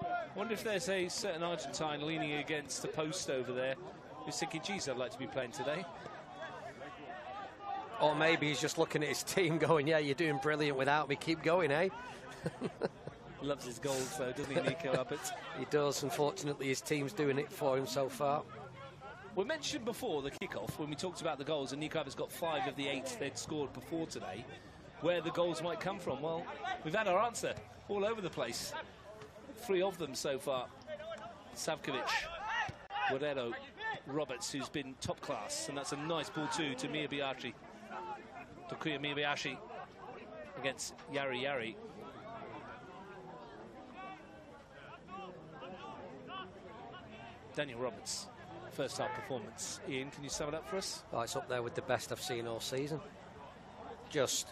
I wonder if there's a certain Argentine leaning against the post over there who's thinking, geez, I'd like to be playing today. Or maybe he's just looking at his team going, yeah, you're doing brilliant without me, keep going, eh? Loves his goals, though, doesn't he, Nico Abbott? He does. Unfortunately, his team's doing it for him so far. We mentioned before the kickoff, when we talked about the goals, and Nico Abbott's got 5 of the 8 they'd scored before today, where the goals might come from. Well, we've had our answer all over the place. 3 of them so far. Savkovic, Guerrero, Roberts, who's been top class, and that's a nice ball too to Miyabayashi. Takuya Miyabayashi against Yari. Daniel Roberts, first half performance. Ian, can you sum it up for us? Oh, it's up there with the best I've seen all season. Just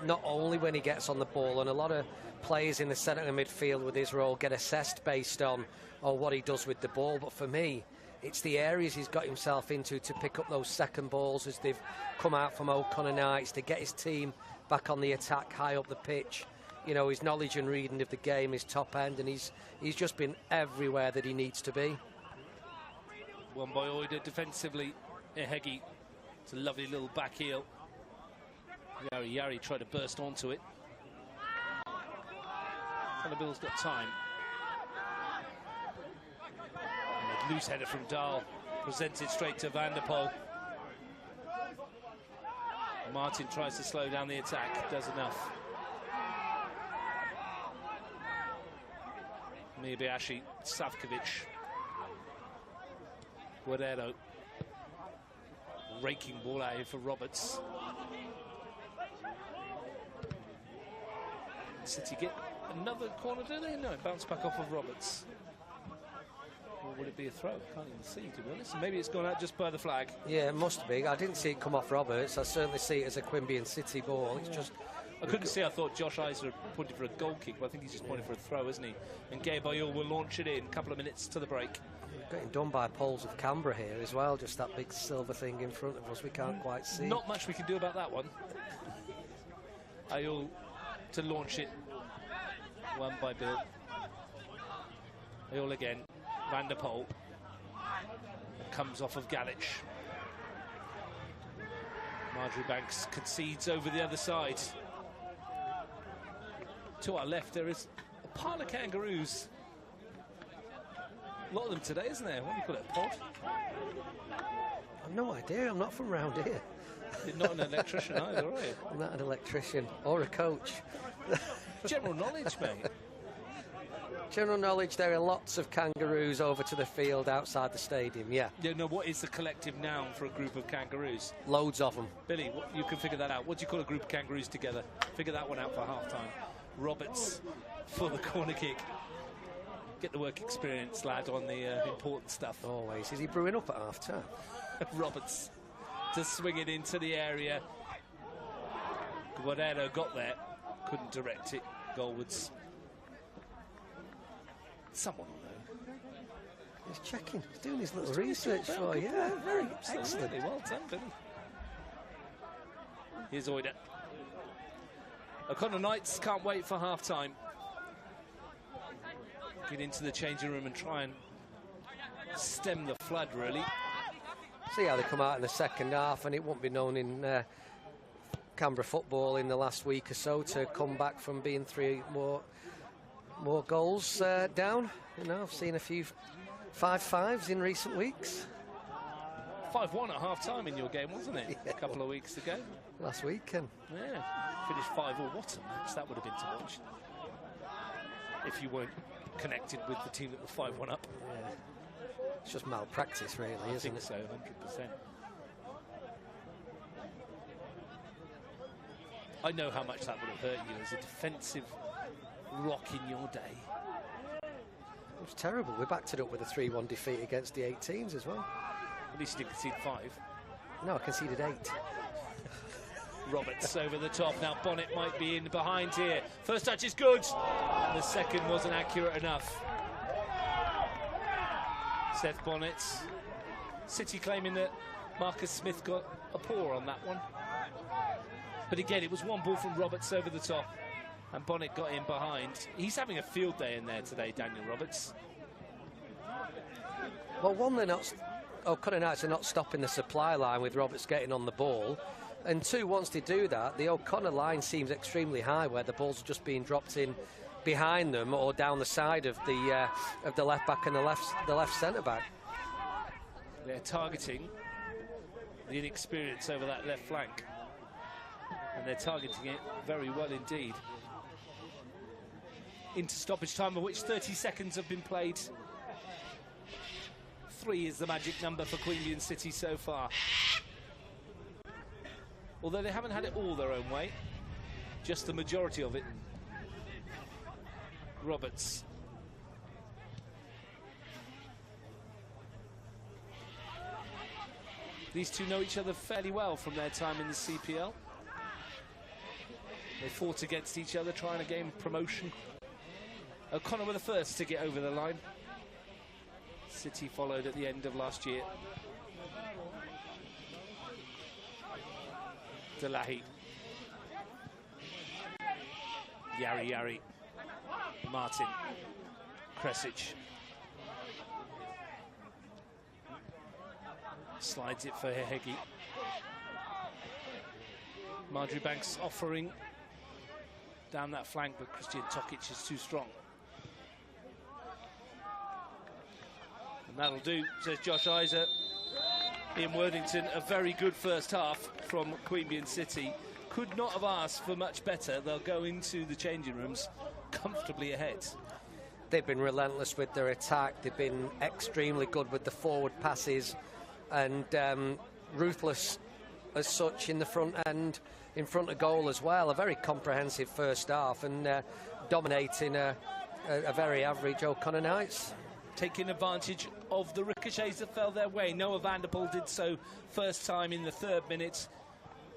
not only when he gets on the ball, and a lot of players in the centre of midfield with his role get assessed based on what he does with the ball, but for me, it's the areas he's got himself into to pick up those second balls as they've come out from O'Connor Knights, to get his team back on the attack high up the pitch. You know, his knowledge and reading of the game is top end, and he's just been everywhere that he needs to be. One by Oida defensively. Ihegi, it's a lovely little back heel. Yari tried to burst onto it. Bill's got time. And a loose header from Dahl, presented straight to Van der Poel. Martin tries to slow down the attack, does enough. Miyabayashi, Savkovic, Guerrero, raking ball out here for Roberts. City get another corner, do they? No, it bounced back off of Roberts. Or would it be a throw? Can't even see, to be honest. Maybe it's gone out just by the flag. Yeah, it must be. I didn't see it come off Roberts. I certainly see it as a Queanbeyan City ball. It's just... I couldn't see. I thought Josh Eisler pointed for a goal kick, but I think he's just pointing for a throw, isn't he? And Queanbeyan will launch it in. A couple of minutes to the break. Getting done by poles of Canberra here as well. Just that big silver thing in front of us we can't quite see. Not much we can do about that one. Ayul to launch it. One by Bill. Ayul again. Van der Poel. Comes off of Galich. Banks concedes over the other side. To our left, there is a pile of kangaroos. A lot of them today, isn't there? What do you call it, a pod? I've no idea. I'm not from round here. You're not an electrician either, are you? I'm not an electrician or a coach. General knowledge, mate. General knowledge, there are lots of kangaroos over to the field outside the stadium, yeah. Yeah, no, what is the collective noun for a group of kangaroos? Loads of them. Billy, you can figure that out. What do you call a group of kangaroos together? Figure that one out for half-time. Roberts for the corner kick. Get the work experience, lad, on the important stuff. Always. Is he brewing up at half-time? Roberts to swing it into the area. Guerrero got there. Couldn't direct it goalwards. Someone will know. He's checking. He's doing his little research for you. Yeah, very excellent. Well done, Billy. Here's Oida. O'Connor Knights can't wait for half-time. Get into the changing room and try and stem the flood, really. See how they come out in the second half, and it won't be known in Canberra football in the last week or so to come back from being 3 more goals down. You know, I've seen a few 5-5s in recent weeks. 5-1 at half-time in your game, wasn't it? Yeah. A couple of weeks ago. Last weekend. Yeah, finished 5-all. What a match that would have been to watch. If you weren't connected with the team that were 5-1 up. Yeah. It's just malpractice, really, isn't it? I think so, 100%. I know how much that would have hurt you as a defensive rock in your day. It was terrible. We backed it up with a 3-1 defeat against the 18s as well. At least you conceded 5. No, I conceded 8. Roberts over the top. Now Bonnet might be in behind here. First touch is good. And the second wasn't accurate enough. Seth Bonnet. City claiming that Marcus Smith got a paw on that one. But again, it was one ball from Roberts over the top. And Bonnet got in behind. He's having a field day in there today, Daniel Roberts. Well, one, they're not... O'Connor Knights are not stopping the supply line with Roberts getting on the ball. And 2, once they do that, the O'Connor line seems extremely high, where the ball's just being dropped in behind them or down the side of the left back and the left centre back. They're targeting the inexperience over that left flank, and they're targeting it very well indeed. Into stoppage time, of which 30 seconds have been played. 3 is the magic number for Queanbeyan City so far. Although they haven't had it all their own way, just the majority of it. Roberts. These two know each other fairly well from their time in the CPL. They fought against each other trying to gain promotion. O'Connor were the first to get over the line. City followed at the end of last year. Delahi. Yari. Martin. Kresic. Slides it for Hehegi. Marjorie Banks offering down that flank, but Christian Tokic is too strong. And that'll do, says Josh Isa. Ian Worthington, a very good first half from Queanbeyan City. Could not have asked for much better. They'll go into the changing rooms comfortably ahead. They've been relentless with their attack. They've been extremely good with the forward passes and ruthless as such in the front end, in front of goal as well. A very comprehensive first half and dominating a very average O'Connor Knights. Taking advantage of the ricochets that fell their way. Noah Vanderpool did so first time in the 3rd minute.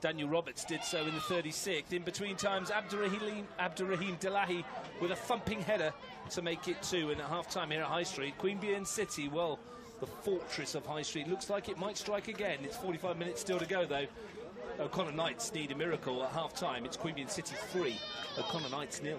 Daniel Roberts did so in the 36th. In between times, Abdurrahim Delahi with a thumping header to make it 2. And at half-time here at High Street, Queanbeyan City, well, the fortress of High Street, looks like it might strike again. It's 45 minutes still to go, though. O'Connor Knights need a miracle at half-time. It's Queanbeyan City 3, O'Connor Knights 0.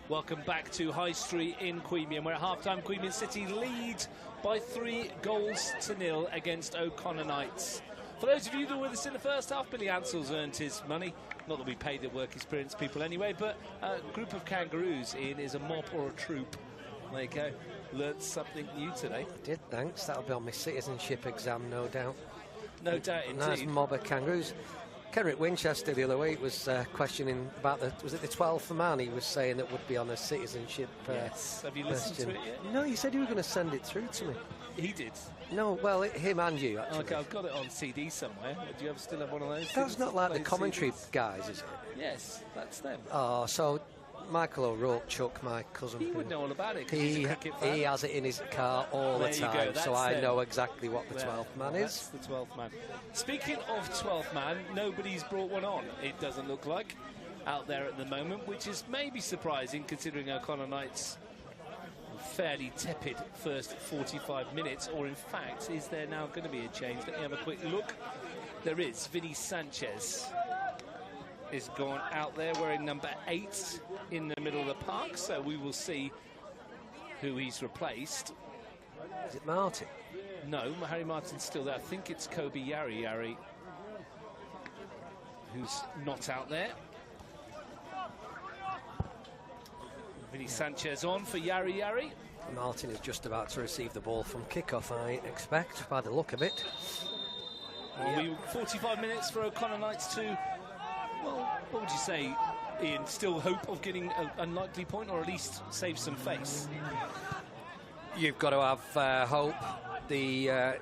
Welcome back to High Street in Queanbeyan, where at half-time Queanbeyan City lead by 3-0 against O'Connor Knights. For those of you that were with us in the first half, Billy Ansel's earned his money. Not that we pay the work experience people anyway, but a group of kangaroos in is a mob or a troop. There you go. Learned something new today. I did, thanks. That'll be on my citizenship exam, no doubt. No doubt indeed. Nice mob of kangaroos. Kenrick Winchester the other week was questioning about was it the 12th man he was saying that would be on a citizenship yes. Have you listened question. to it yet? No, you said you were going to send it through to me. He did. No, well, him and you, actually. Okay, I've got it on CD somewhere. Do you still have one of those? That's not like the commentary guys, is it? Yes, that's them. Oh, so Michael O'Rourke, Chuck, my cousin. He would know all about it because he's a cricket fan. He has it in his car all the time, so I know exactly what the 12th man is. That's the 12th man. Speaking of 12th man, nobody's brought one on, it doesn't look like, out there at the moment, which is maybe surprising considering O'Connor Knights' fairly tepid first 45 minutes, or in fact, is there now going to be a change? Let me have a quick look. There is. Vinny Sanchez is gone out there wearing number 8 in the middle of the park, so we will see who he's replaced. Is it Martin? No, Harry Martin's still there. I think it's Kobe Yari who's not out there. Vinny Sanchez on for Yari. Martin is just about to receive the ball from kickoff, I expect, by the look of it. Well, 45 minutes for O'Connor Knights to, well, what would you say, Ian? Still hope of getting an unlikely point, or at least save some face? You've got to have hope. The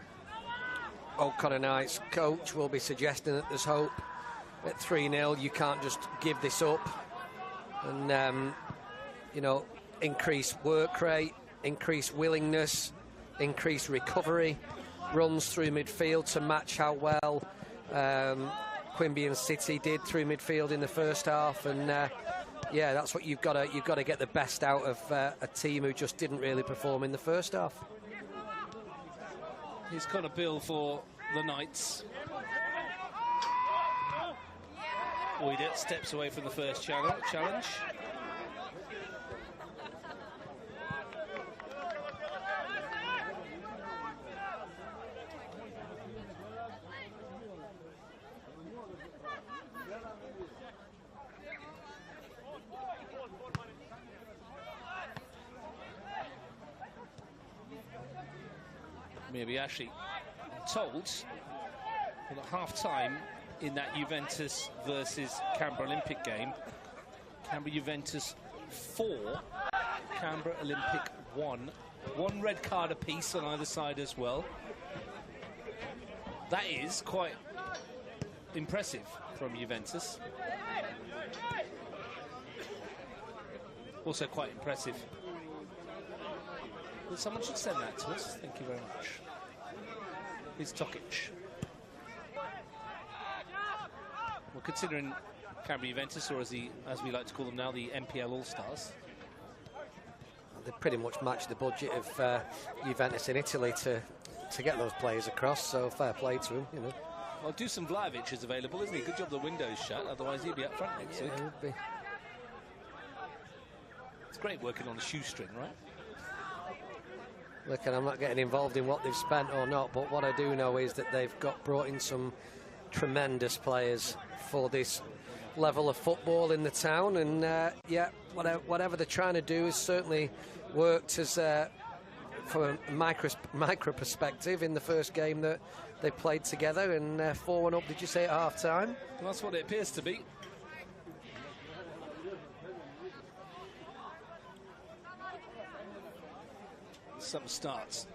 O'Connor Knights coach will be suggesting that there's hope. At 3-0, you can't just give this up. And, you know, increase work rate, increase willingness, increase recovery, runs through midfield to match how well Queanbeyan City did through midfield in the first half. And yeah, that's what you've got to get the best out of a team who just didn't really perform in the first half. Here's Connor Bill for the Knights. Oida steps away from the first challenge. Miyabiashi told that at half-time in that Juventus versus Canberra Olympic game, Canberra Juventus 4, Canberra Olympic 1. One red card apiece on either side as well. That is quite impressive from Juventus. Also quite impressive. Well, someone should send that to us. Thank you very much. Here's Tokic. Well, considering Canberra Juventus, or as we like to call them now, the NPL All-Stars. They pretty much match the budget of Juventus in Italy to get those players across, so fair play to them, you know. Well, Dusan Vlahovic is available, isn't he? Good job the window's shut, otherwise he'd be up front next week. It would be. It's great working on a shoestring, right? Look, and I'm not getting involved in what they've spent or not, but what I do know is that they've brought in some tremendous players for this level of football in the town, and yeah, whatever they're trying to do has certainly worked as from a micro perspective in the first game that they played together, and 4-1 up, did you say, at half-time? Well, that's what it appears to be. Some starts,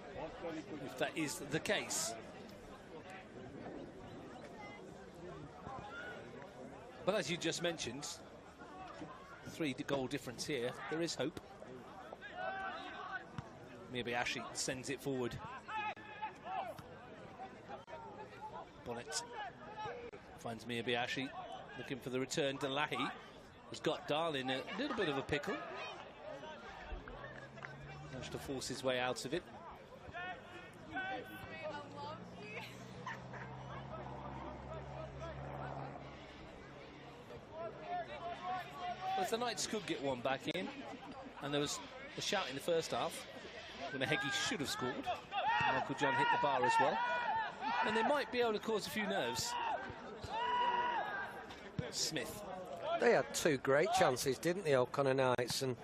if that is the case. But as you just mentioned, 3-goal difference here. There is hope. Miyabiashi sends it forward. Bonnet finds Miyabiashi, looking for the return. Delahi has got Dahl in a little bit of a pickle. Managed to force his way out of it. But the Knights could get one back in. And there was a shout in the first half when Heggie should have scored. Michael John hit the bar as well. And they might be able to cause a few nerves. Smith. They had two great chances, didn't they, O'Connor Knights? And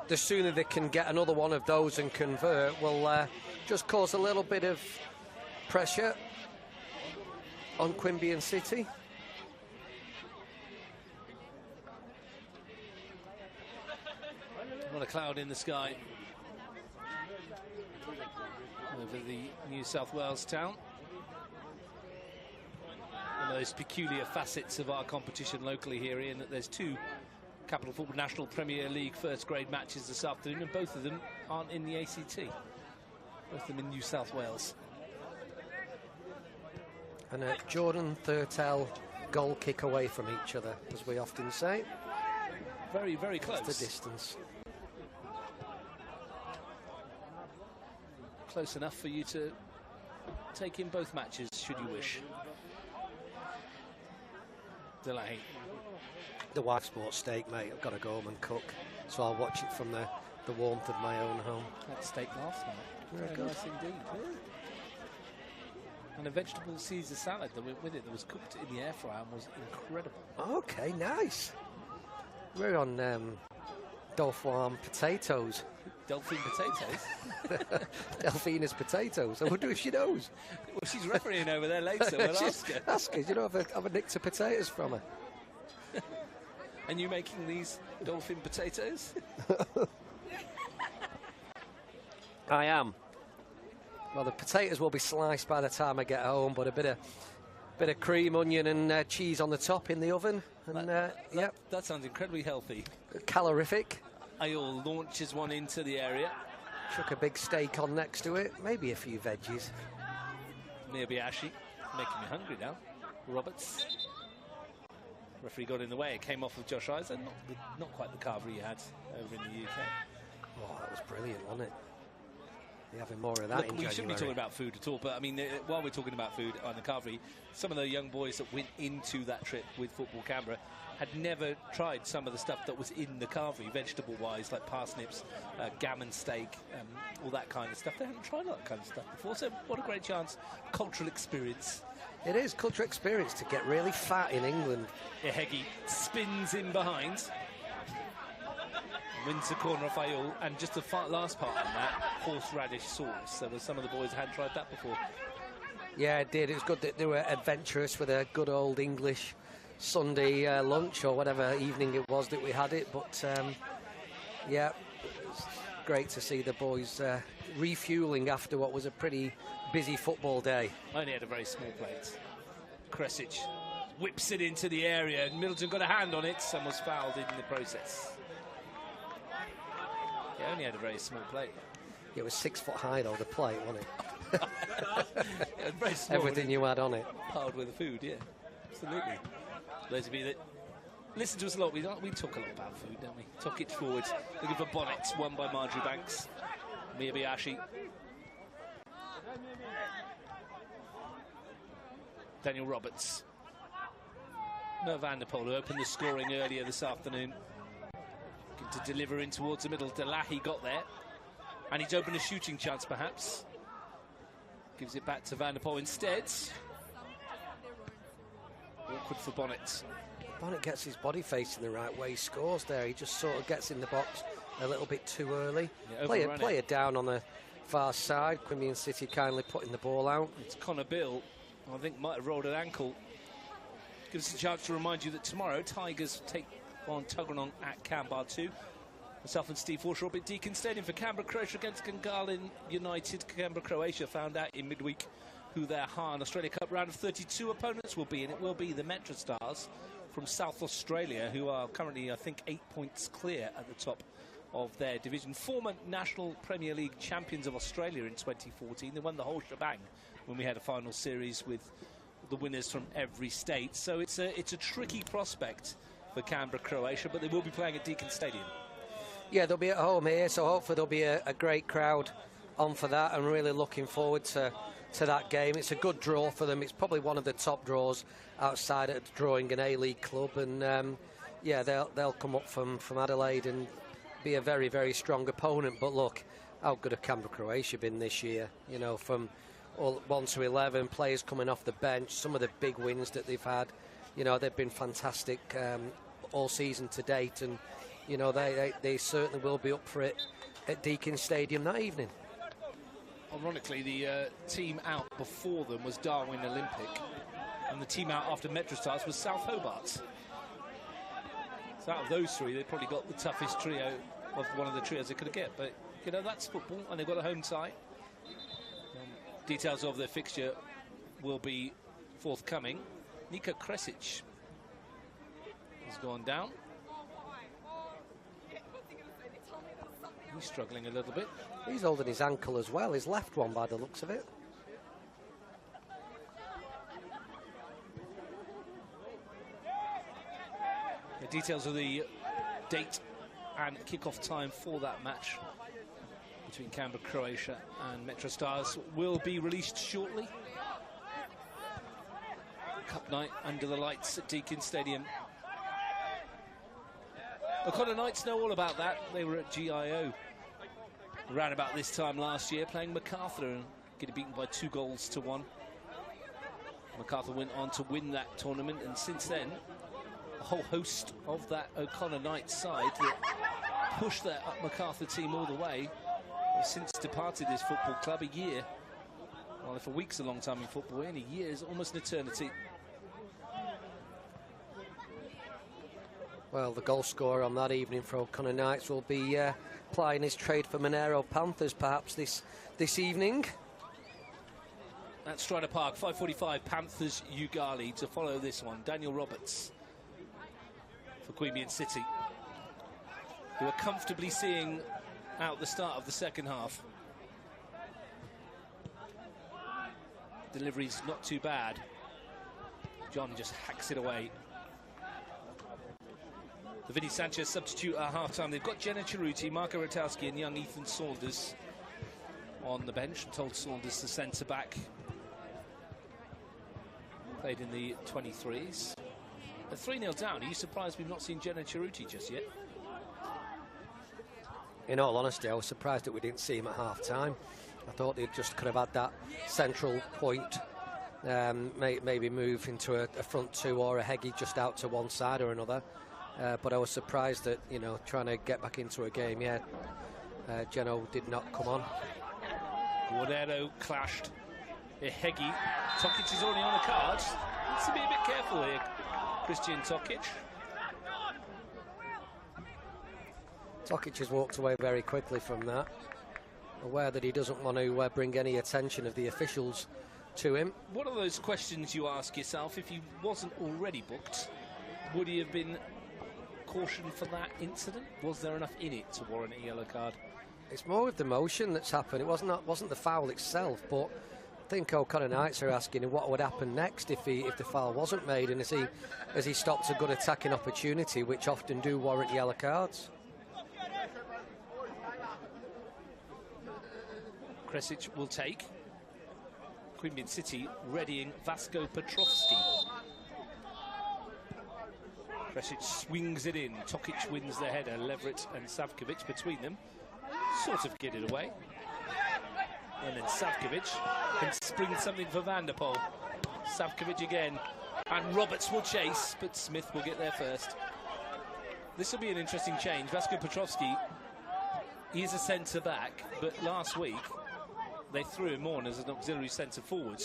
the sooner they can get another one of those and convert will just cause a little bit of pressure on Queanbeyan City. What a cloud in the sky over the New South Wales town. One of those peculiar facets of our competition locally here, Ian, that there's two Capital Football National Premier League first grade matches this afternoon, and both of them aren't in the ACT. Both of them in New South Wales. And a Jordan Thurtell goal kick away from each other, as we often say. Very, very close. That's the distance. Close enough for you to take in both matches, should you wish. Delahaye. The wife's bought steak, mate. I've got to go home and cook, so I'll watch it from the warmth of my own home. Had steak last night. Very nice indeed. Yeah. And a vegetable Caesar salad that went with it that was cooked in the air fryer and was incredible. Okay, nice. We're on Dauphine potatoes. Delphine potatoes? Delphina's potatoes. I wonder if she knows. Well, she's refereeing over there later. We'll ask her. Ask her. You know, have a nicked of potatoes from her. And you making these dolphin potatoes? I am. Well, the potatoes will be sliced by the time I get home, but a bit of cream, onion, and cheese on the top in the oven. And yep, that sounds incredibly healthy. Calorific. Ayol launches one into the area. Chuck a big steak on next to it. Maybe a few veggies. Miyabiashi making me hungry now. Roberts. Referee got in the way. It came off of Josh Isa. Not quite the carver he had over in the UK. Oh, that was brilliant, wasn't it? You're having more of that Look, in we January. shouldn't be talking about food at all, but I mean, while we're talking about food on the carvery, some of the young boys that went into that trip with Football Canberra had never tried some of the stuff that was in the carvery, vegetable-wise, like parsnips, gammon steak, all that kind of stuff. They hadn't tried all that kind of stuff before, so what a great chance. Cultural experience. It is cultural experience to get really fat in England. Heggie spins in behind. Wins the corner off Ayol, and just the last part on that, horseradish sauce. So some of the boys hadn't tried that before. Yeah, it did. It was good that they were adventurous with a good old English Sunday lunch or whatever evening it was that we had it. But yeah, it was great to see the boys refueling after what was a pretty busy football day. Only had a very small plate. Kresic whips it into the area, and Middleton got a hand on it and was fouled in the process. He only had a very small plate. It was 6 foot high though, the plate, wasn't it? It very small. Everything you had on it. Piled with the food, yeah. Absolutely. Those of you that listen to us a lot, we talk a lot about food, don't we? Talk it forward. Looking for Bonnets, won by Marjorie Banks. Miyabiashi. Daniel Roberts. No Van der Poel, who opened the scoring earlier this afternoon. To deliver in towards the middle. Delahaye got there, and he's opened a shooting chance perhaps. Gives it back to Van der Poel instead. Awkward for Bonnet. Bonnet gets his body facing the right way, he scores there. He just sort of gets in the box a little bit too early. Yeah, player down on the far side. Queanbeyan City kindly putting the ball out. It's Connor Bill, I think might have rolled an ankle. Gives us a chance to remind you that tomorrow Tigers take on Tuggeranong at Canberra 2. Myself and Steve Forshaw at Deakin Stadium for Canberra Croatia against Gungahlin United. Canberra Croatia found out in midweek who their Hahn Australia Cup round of 32 opponents will be, and it will be the Metro Stars from South Australia, who are currently, I think, 8 points clear at the top of their division. Former National Premier League champions of Australia in 2014. They won the whole shebang when we had a final series with the winners from every state. So it's a tricky prospect for Canberra Croatia, but they will be playing at Deakin Stadium. Yeah, they'll be at home here, so hopefully there'll be a great crowd on for that. I'm really looking forward to that game. It's a good draw for them. It's probably one of the top draws outside of drawing an A-League club, and yeah, they'll come up from Adelaide and be a very, very strong opponent. But look, how good have Canberra Croatia been this year? You know, from 1 to 11 players coming off the bench, some of the big wins that they've had. You know, they've been fantastic all season to date, and you know they certainly will be up for it at Deakin Stadium that evening. Ironically, the team out before them was Darwin Olympic, and the team out after Metro Stars was South Hobart. So out of those three, they probably got the toughest trio of one of the trios they could get. But you know, that's football, and they've got a home tie. Details of their fixture will be forthcoming. Niko Kresic has gone down. He's struggling a little bit. He's holding his ankle as well, his left one by the looks of it. The details of the date and kick-off time for that match between Canberra Croatia and Metro Stars will be released shortly. Cup night under the lights at Deakin Stadium. O'Connor Knights know all about that. They were at GIO around about this time last year playing MacArthur and getting beaten by 2-1. MacArthur went on to win that tournament, and since then a whole host of that O'Connor Knights side that pushed that MacArthur team all the way have since departed this football club. A year, well, if a week's a long time in football, in a year is almost an eternity. Well, the goal scorer on that evening for O'Connor Knights will be plying his trade for Monero Panthers perhaps this evening. At Strider Park, 5:45, Panthers Ugali to follow this one. Daniel Roberts for Queanbeyan City, who are comfortably seeing out the start of the second half. Delivery's not too bad. John just hacks it away. The Vinny Sanchez substitute at half-time. They've got Jenna Cerruti, Marco Ratowski and young Ethan Saunders on the bench. I'm told Saunders the centre-back. Played in the 23s. They're 3-0 down. Are you surprised we've not seen Jenna Cerruti just yet? In all honesty, I was surprised that we didn't see him at half-time. I thought they just could have had that central point, maybe move into a front two or a Heggie just out to one side or another. But I was surprised that, you know, trying to get back into a game, Geno did not come on. Guardero clashed. Heggie. Tokic is already on the cards. Needs to be a bit careful here, Christian Tokic. Tokic has walked away very quickly from that, aware that he doesn't want to bring any attention of the officials to him. What are those questions you ask yourself? If he wasn't already booked, would he have been cautioned for that incident? Was there enough in it to warrant a yellow card? It's more of the motion that's happened. It wasn't the foul itself, but I think O'Connor Knights are asking him what would happen next if the foul wasn't made, and as he stops a good attacking opportunity, which often do warrant yellow cards. Kresic will take. Queanbeyan City readying Vasko Petrovski. Kresic swings it in. Tokic wins the header. Leverett and Savkovic between them sort of get it away. And then Savkovic can spring something for Van der Poel. Savkovic again. And Roberts will chase, but Smith will get there first. This will be an interesting change. Vasko Petrovski, he is a centre-back, but last week they threw him on as an auxiliary centre-forward.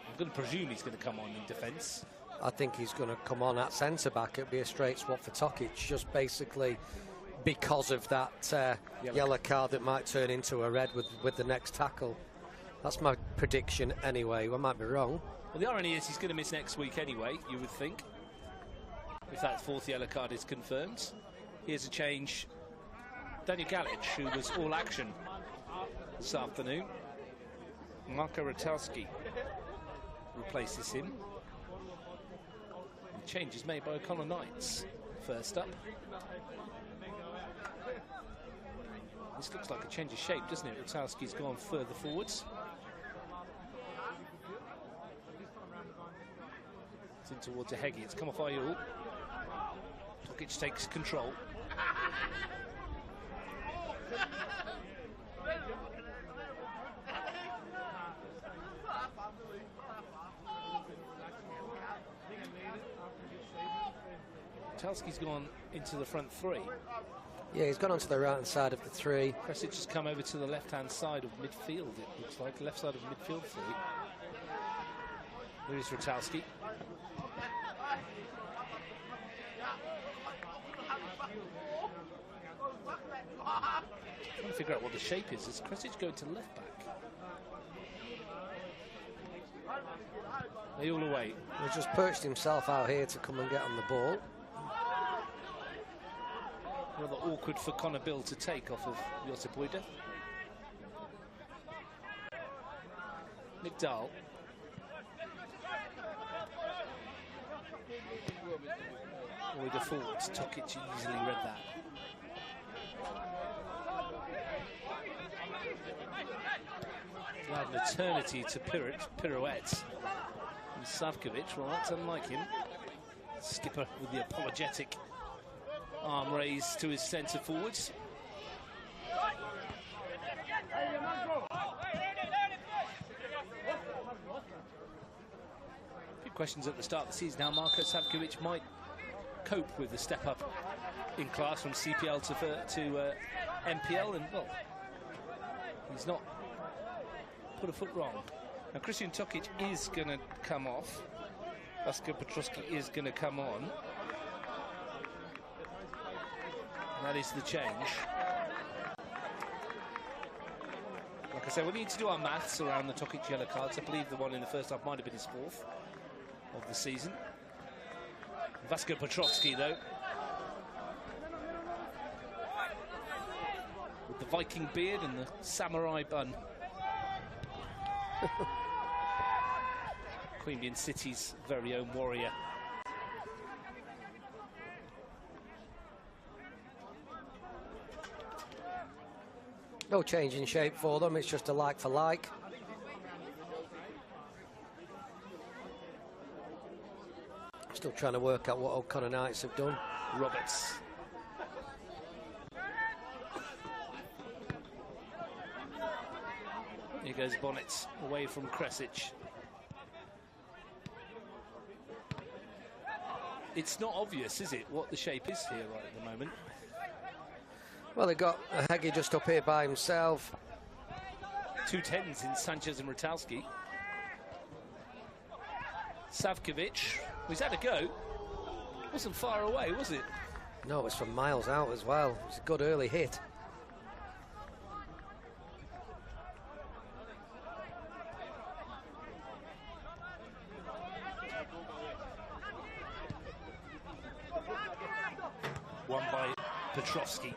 I'm going to presume he's going to come on in defence. I think he's going to come on at centre-back. It'll be a straight swap for Tokic, just basically because of that yellow card that might turn into a red with the next tackle. That's my prediction anyway. I might be wrong. Well, the irony is he's going to miss next week anyway, you would think, if that fourth yellow card is confirmed. Here's a change. Daniel Galic, who was all action this afternoon. Marco Ratowski replaces him. The change is made by O'Connor Knights. First up. This looks like a change of shape, doesn't it? Ratowski's gone further forwards. It's in towards a Heggie. It's come off Ayul. Tokic takes control. Talski's gone into the front three. Yeah, he's gone onto the right-hand side of the three. Kresic has come over to the left-hand side of midfield, it looks like. Left side of midfield three. There is Ratalski. Trying to figure out what the shape is. Is Kresic going to left back? They all away. He's just perched himself out here to come and get on the ball. Rather awkward for Connor Bill to take off of Josip Uyda. Nick Dahl. Uyda forward. Tokic easily read that. Allowed an eternity to pirouettes. And Savkovic, well, that's unlike him. Skipper with the apologetic arm raised to his centre forwards. A few questions at the start of the season how Marko Savkovic might cope with the step up in class from CPL to NPL, and well, he's not put a foot wrong. Now Christian Tokic is going to come off. Vasko Petrovski is going to come on. And that is the change. Like I said, we need to do our maths around the Tokic yellow cards. I believe the one in the first half might have been his fourth of the season. Vasko Petrovski, though, with the Viking beard and the samurai bun. Queanbeyan City's very own warrior. No change in shape for them, it's just a like for like. Still trying to work out what O'Connor Knights have done. Roberts. Here goes Bonnet away from Kresic. It's not obvious, is it, what the shape is here right at the moment? Well, they've got Heggie just up here by himself. 2 10s in Sanchez and Ratalski. Savkovic, he's had a go. Wasn't far away, was it? No, it was from miles out as well. It was a good early hit. Won by Petrovski.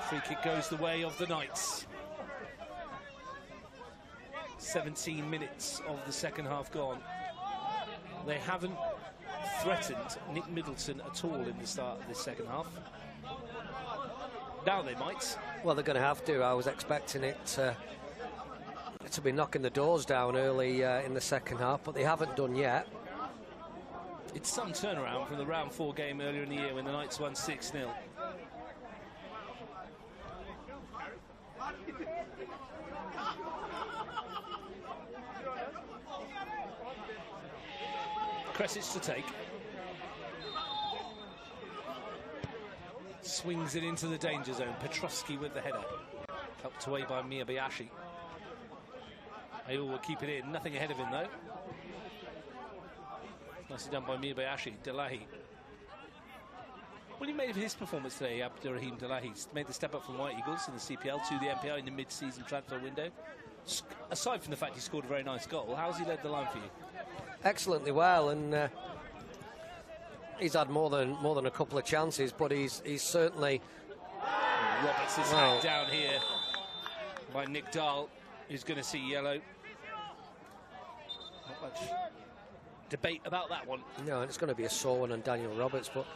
Free kick goes the way of the Knights. 17 minutes of the second half gone. They haven't threatened Nick Middleton at all in the start of this second half. Now they might. Well, they're going to have to. I was expecting it to be knocking the doors down early in the second half, but they haven't done yet. It's some turnaround from the round 4 game earlier in the year when the Knights won 6-0. Kresic to take. Swings it into the danger zone. Petrovski with the header. Helped away by Miyabayashi. Ayul will keep it in. Nothing ahead of him, though. Nicely done by Miyabayashi. Delahi. What do you make of his performance today, Abdurrahim Delahi? He's made the step up from White Eagles in the CPL to the NPL in the mid-season transfer window. Aside from the fact he scored a very nice goal, how's he led the line for you? Excellently well, and he's had more than a couple of chances, but he's certainly. Roberts is hacked down here by Nick Dahl, who's going to see yellow. Not much debate about that one. No, and it's going to be a sore one on Daniel Roberts, but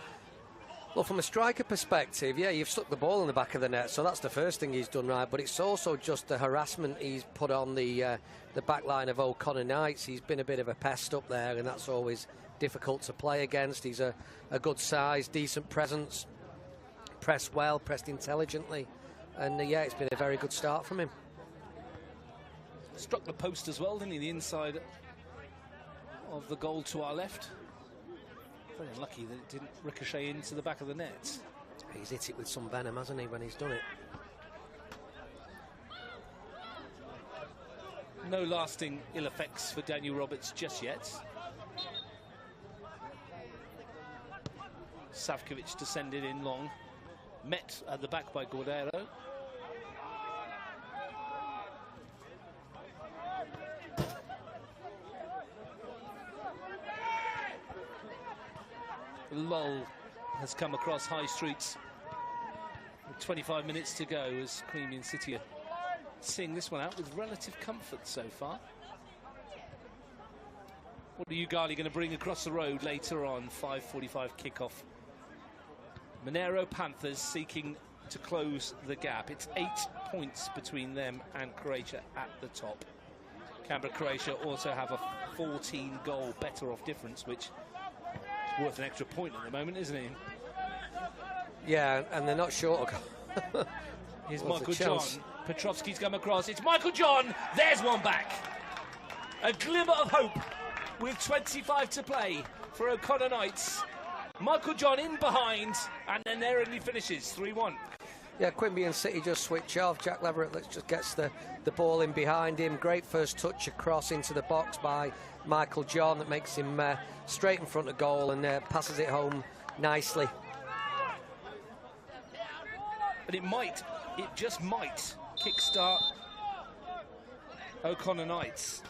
Well, from a striker perspective, yeah, you've stuck the ball in the back of the net, so that's the first thing he's done right. But it's also just the harassment he's put on the back line of O'Connor Knights. He's been a bit of a pest up there, and that's always difficult to play against. He's a good size, decent presence, pressed well, pressed intelligently, and yeah, it's been a very good start from him. Struck the post as well, didn't he? The inside of the goal to our left. Very unlucky that it didn't ricochet into the back of the net. He's hit it with some venom, hasn't he, when he's done it? No lasting ill effects for Daniel Roberts just yet. Savkovic descended in long. Met at the back by Gordero. Lull has come across high streets with 25 minutes to go as Queanbeyan City are seeing this one out with relative comfort so far. What are Ugali going to bring across the road later on? 5:45 kickoff. Monero Panthers seeking to close the gap. It's 8 points between them and Croatia at the top. Canberra Croatia also have a 14-goal better off difference, which worth an extra point at the moment, isn't he? Yeah, and they're not short of. Here's Michael John. Petrovski's come across. It's Michael John. There's one back. A glimmer of hope with 25 to play for O'Connor Knights. Michael John in behind, and then narrowly finishes 3-1. Yeah, Queanbeyan City just switch off. Jack Leverett just gets the ball in behind him. Great first touch across into the box by Michael John that makes him straight in front of goal and passes it home nicely. But it just might kickstart O'Connor Knights.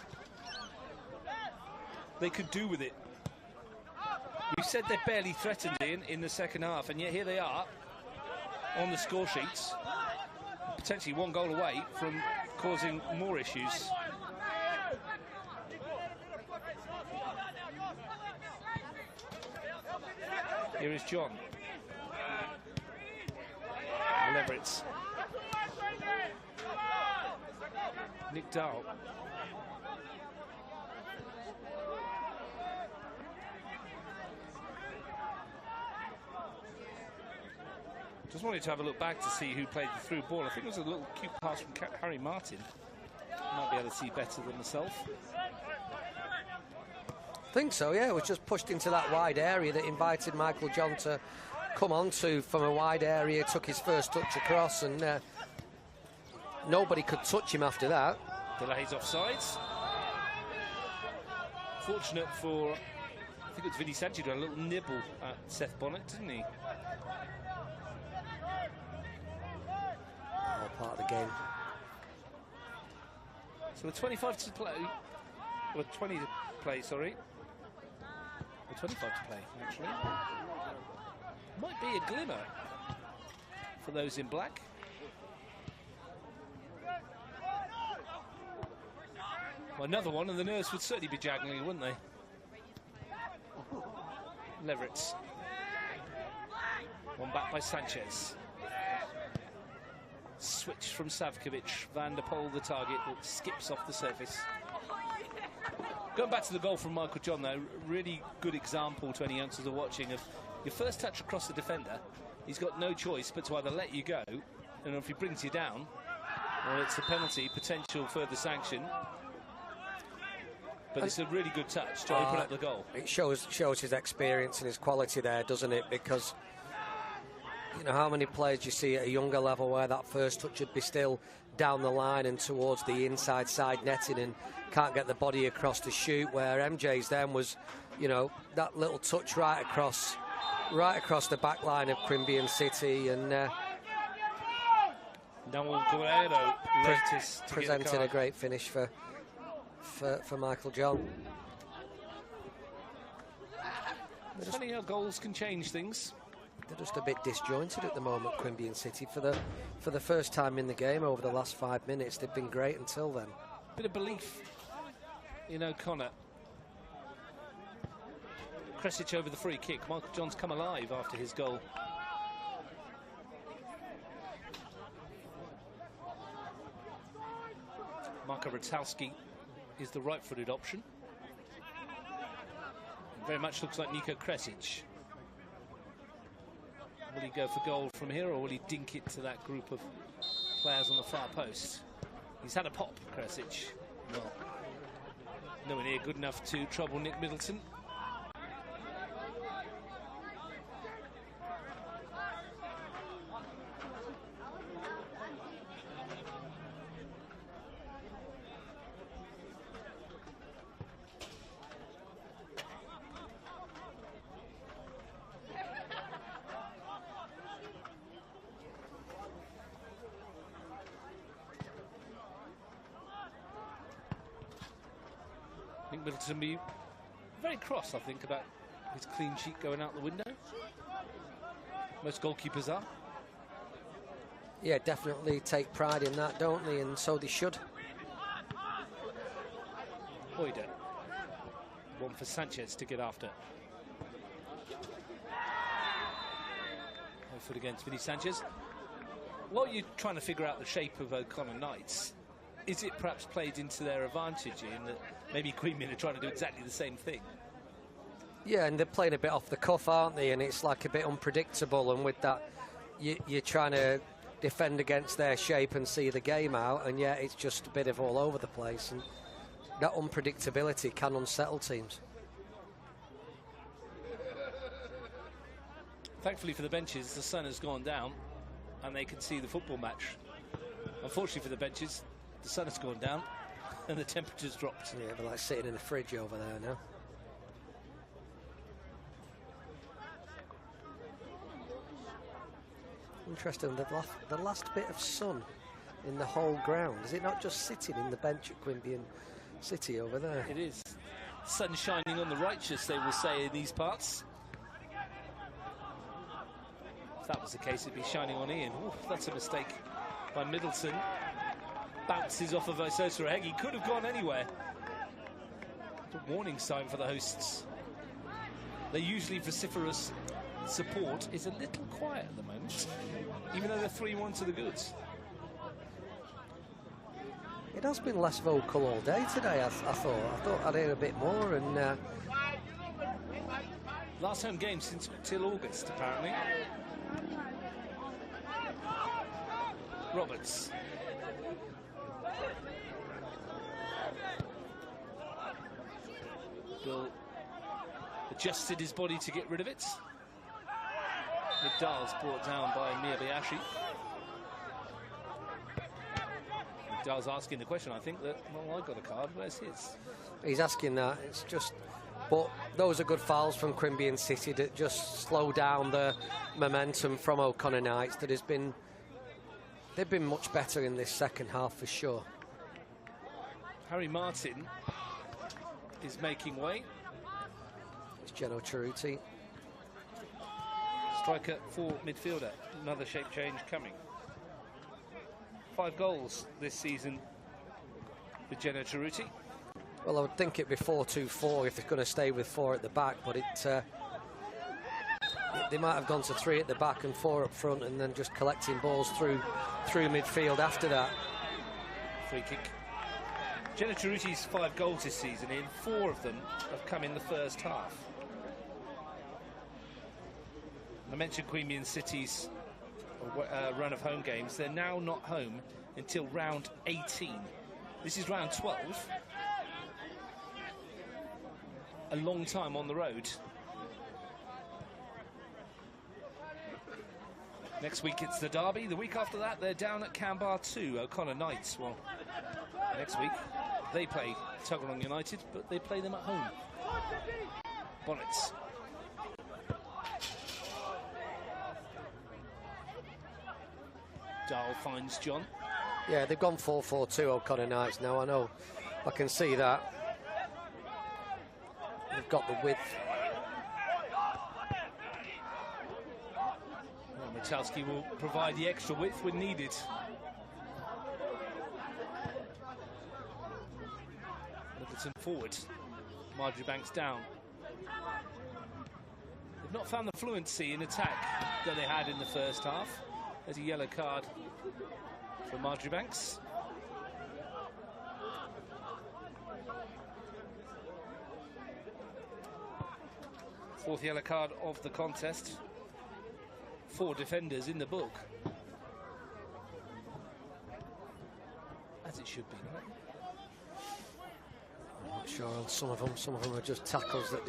They could do with it. We said they barely threatened in the second half, and yet here they are on the score sheets, potentially 1 goal away from causing more issues. Here is John. Leverett's. Nick Dahl. Just wanted to have a look back to see who played the through ball. I think it was a little cute pass from Harry Martin. Might be able to see better than myself. I think so, yeah. It was just pushed into that wide area that invited Michael John to come onto from a wide area. Took his first touch across, and nobody could touch him after that. Delays offsides. Fortunate for, I think it was Vinny Sanchez who had a little nibble at Seth Bonnet, didn't he? All part of the game. So with 25 to play, or 20 to play, sorry. Or 25 to play, actually. Might be a glimmer for those in black. Well, another one, and the nerves would certainly be jagging, wouldn't they? Leverett's. One back by Sanchez. Switch from Savkovic. Van der Poel, the target, that skips off the surface. Going back to the goal from Michael John, though, really good example to any youngsters who are watching of your first touch across the defender. He's got no choice but to either let you go, and if he brings you down, well, it's a penalty, potential further sanction. But it's a really good touch to open up the goal. It shows his experience and his quality there, doesn't it? Because you know how many players you see at a younger level where that first touch would be still down the line and towards the inside side netting and can't get the body across to shoot, where MJ's then was, you know, that little touch right across the back line of Queanbeyan City, and Noel Guerrero presented a great finish for Michael John. It's funny how goals can change things. They're just a bit disjointed at the moment, Queanbeyan City. For the first time in the game over the last 5 minutes, they've been great until then. Bit of belief in O'Connor. Kresic over the free kick. Michael John's come alive after his goal Marko Ratalski is the right-footed option. It very much looks like Niko Kresic. Will he go for goal from here, or will he dink it to that group of players on the far post? He's had a pop, Kresic. Well, nowhere near good enough to trouble Nick Middleton. Middleton be very cross, I think, about his clean sheet going out the window. Most goalkeepers are. Yeah, definitely take pride in that, don't they? And so they should. Hoyder. One for Sanchez to get after. No foot against Vinny Sanchez. While you're trying to figure out the shape of O'Connor Knights, is it perhaps played into their advantage in that maybe Queanbeyan are trying to do exactly the same thing? Yeah, and they're playing a bit off the cuff, aren't they? And it's like a bit unpredictable. And with that, you're trying to defend against their shape and see the game out. And yeah, it's just a bit of all over the place. And that unpredictability can unsettle teams. Thankfully for the benches, the sun has gone down and they can see the football match. Unfortunately for the benches, the sun has gone down and the temperature's dropped. Yeah, they're like sitting in the fridge over there now. Interesting, the last bit of sun in the whole ground. Is it not just sitting in the bench at Queanbeyan City over there? It is. Sun shining on the righteous, they will say in these parts. If that was the case, it'd be shining on Ian. Ooh, that's a mistake by Middleton. Bounces off of Isosa Ehegi. He could have gone anywhere. It's a warning sign for the hosts. Their usually vociferous support is a little quiet at the moment, even though they're 3-1 to the goods. It has been less vocal all day today, I thought I'd hear a bit more. And last home game since till August, apparently. Roberts. Bill adjusted his body to get rid of it. McDowell's brought down by Miyabayashi. McDowell's asking the question, I think, that, well, I got a card, where's his? He's asking that, it's just... But those are good fouls from Queanbeyan City that just slow down the momentum from O'Connor Knights. That has been... They've been much better in this second half, for sure. Harry Martin is making way. It's Geno Cerruti. Striker for midfielder. Another shape change coming. 5 goals this season for Geno Cerruti. Well, I would think it'd be 4-2-4 if they're going to stay with 4 at the back, but they might have gone to 3 at the back and 4 up front, and then just collecting balls through midfield after that. Free kick. Geno Cerruti's 5 goals this season, in 4 of them have come in the first half. I mentioned Queanbeyan City's run of home games. They're now not home until round 18. This is round 12. A long time on the road. Next week it's the derby. The week after that they're down at Queanbeyan 2, O'Connor Knights. Well, next week they play Tuggeranong United, but they play them at home. Bonnets. Dahl finds John. Yeah, they've gone 4-4-2 O'Connor Knights now, I know. I can see that. They've got the width. Well, Ratalski will provide the extra width when needed. Middleton forward. Marjoriebanks down. They've not found the fluency in attack that they had in the first half. There's a yellow card for Marjoriebanks. Fourth yellow card of the contest. 4 defenders in the book. As it should be, right? I'm not sure on some of them. Some of them are just tackles that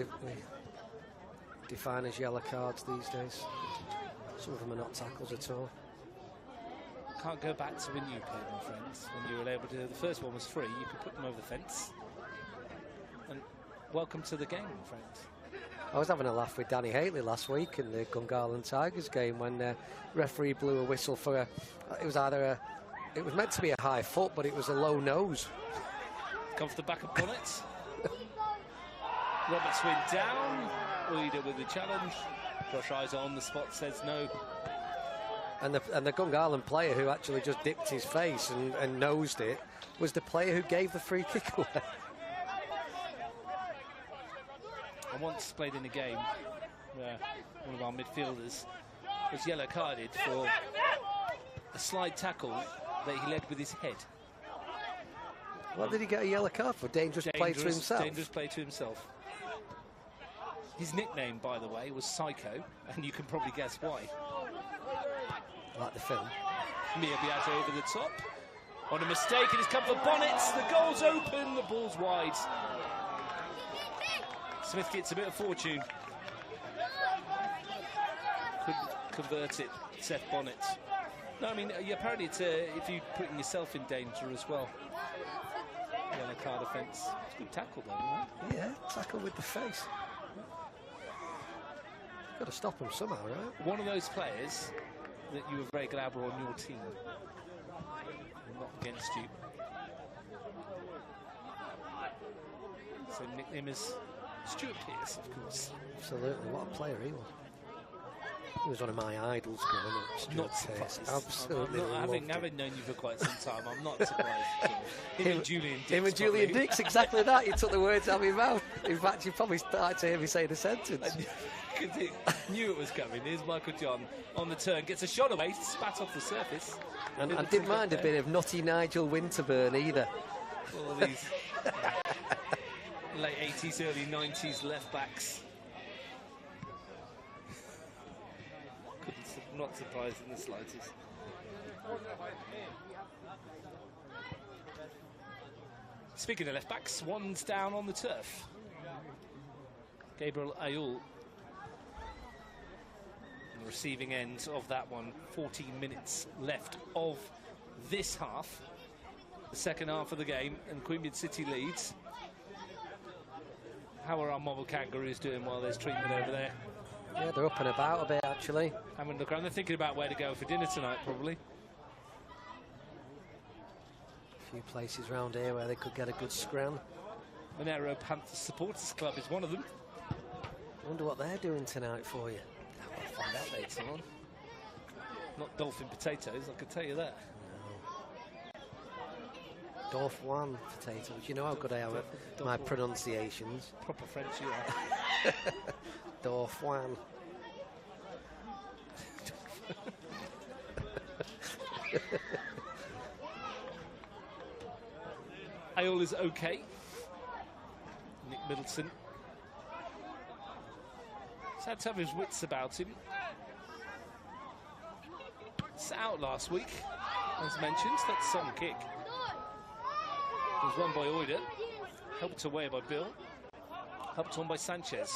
define as yellow cards these days. Some of them are not tackles at all. Can't go back to when you played, my friends. When you were able to, the first one was free. You could put them over the fence. And welcome to the game, my friends. I was having a laugh with Danny Haley last week in the Gungahlin Tigers game when the referee blew a whistle for a. It was meant to be a high foot, but it was a low nose. Come for the back of Bonnet. Roberts went down. Uida with the challenge. Josh Isa on the spot says no. And the Gungahlin player who actually just dipped his face and nosed it was the player who gave the free kick away. I once played in a game where one of our midfielders was yellow carded for a slide tackle that he led with his head. What did he get a yellow card for? Dangerous play to himself? Dangerous play to himself. His nickname, by the way, was Psycho, and you can probably guess why. Like the film. Mia Beato over the top. On a mistake, it has come for Bonnets. The goal's open, the ball's wide. Smith gets a bit of fortune. Couldn't convert it, Seth Bonnet. No, I mean, apparently it's if you're putting yourself in danger as well. Yellow card offence. It's a good tackle though, right? Yeah, tackle with the face. Got to stop him somehow, right? One of those players that you were very glad were on your team. And not against you. So nickname is Stuart Pearce, of course. Absolutely, what a player he was. He was one of my idols growing up. Stuart Not Pearce. surprised. Absolutely. Having known you for quite some time, I'm not surprised at all. Him and Julian Dix. Him and Julian Dix, exactly that. You took the words out of my mouth. In fact, you probably started to hear me say the sentence. Because knew it was coming. Here's Michael John on the turn, gets a shot away, spat off the surface. And I didn't mind a bit of nutty Nigel Winterburn either. All these late 80s, early 90s left backs. Not surprised in the slightest. Speaking of left backs, one's down on the turf. Gabriel Ayul on the receiving end of that one. 14 minutes left of this half, the second half of the game, and Queanbeyan City leads. How are our Marble Kangaroos doing while there's treatment over there? Yeah, they're up and about a bit, actually. Having a look around, they're thinking about where to go for dinner tonight, probably. A few places around here where they could get a good scram. Monero Panthers Supporters Club is one of them. I wonder what they're doing tonight for you. I'll find out later on. Not dolphin potatoes, I can tell you that. No. Dorf one potatoes. You know how good I am at my pronunciations. Proper French, you are. Dorf one. Ayol is okay. Nick Middleton. He's had to have his wits about him. It's out last week, as mentioned. That's some kick. It was won by Uida. Helped away by Bill. Helped on by Sanchez.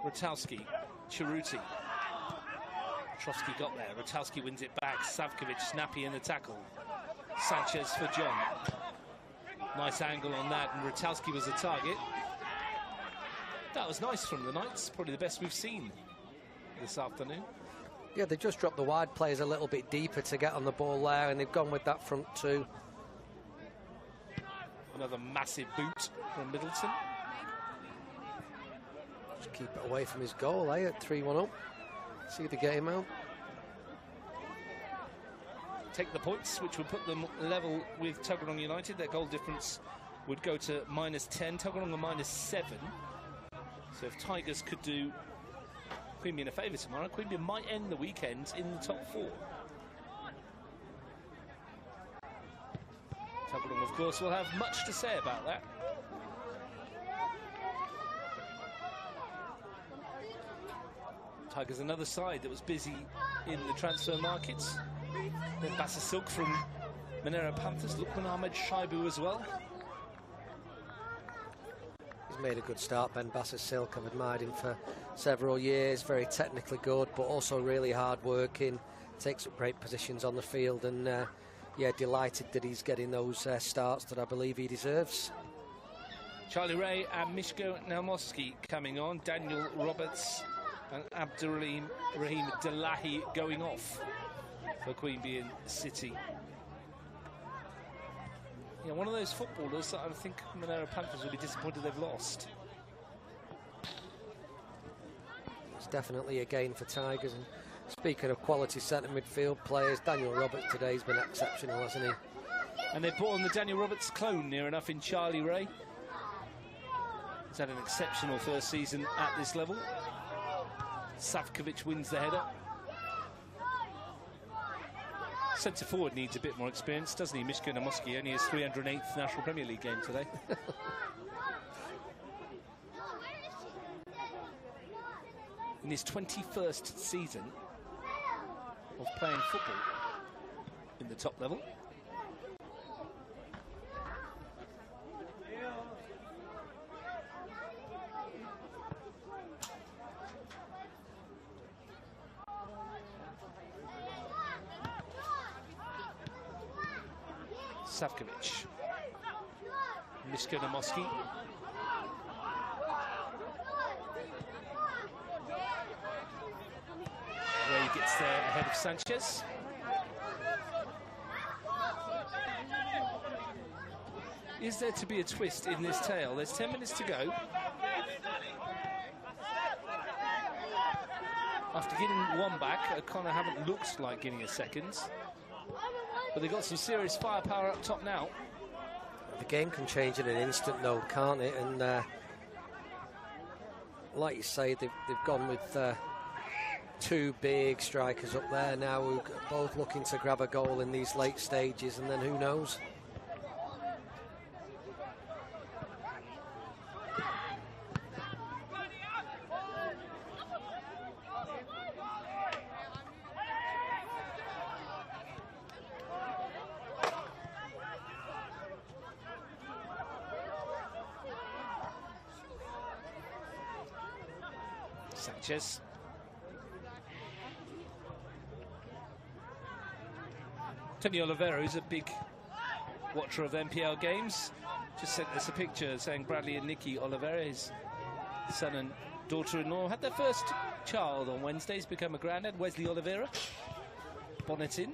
Rotowski. Chiruti. Trofsky got there. Rotowski wins it back. Savkovic snappy in the tackle. Sanchez for John. Nice angle on that, and Rotowski was the target. That was nice from the Knights. Probably the best we've seen this afternoon. Yeah, they just dropped the wide players a little bit deeper to get on the ball there, and they've gone with that front two. Another massive boot from Middleton. Just keep it away from his goal, at 3-1 up. See the game out. Take the points, which would put them level with Tuggeranong United. Their goal difference would go to -10. Tuggeranong are -7. So if Tigers could do Queanbeyan a favour tomorrow, Queanbeyan might end the weekend in the top 4. Tuggeranong, of course, will have much to say about that. Tigers, another side that was busy in the transfer markets. Then Silk from Monero Panthers, Lukman Ahmed Shaibu as well. He's made a good start, Ben Silk. I've admired him for several years. Very technically good, but also really hard working. Takes up great positions on the field, and yeah, delighted that he's getting those starts that I believe he deserves. Charlie Ray and Mishko Nelmoski coming on. Daniel Roberts and Abdurrahim Delahi going off for Queanbeyan City. Yeah, one of those footballers that I think Monero Panthers will be disappointed they've lost. It's definitely a gain for Tigers. And speaking of quality centre midfield players, Daniel Roberts today's been exceptional, hasn't he? And they brought on the Daniel Roberts clone near enough in Charlie Ray. He's had an exceptional first season at this level. Savkovic wins the header. Centre forward needs a bit more experience, doesn't he? Mishko Namoski, only his 308th National Premier League game today. In his 21st season of playing football in the top level. Savkovic. Mishko Namoski. Ray gets there ahead of Sanchez. Is there to be a twist in this tale? There's 10 minutes to go. After getting one back, O'Connor haven't looked like getting a second. But they've got some serious firepower up top now. The game can change in an instant, though, can't it? And like you say, they've gone with two big strikers up there now, who are both looking to grab a goal in these late stages, and then who knows? Sanchez. Tony Oliveira is a big watcher of NPL games. Just sent us a picture saying Bradley and Nikki Oliveira, his son and daughter-in-law, had their first child on Wednesday. He's become a granddad. Wesley Oliveira, bonnet in.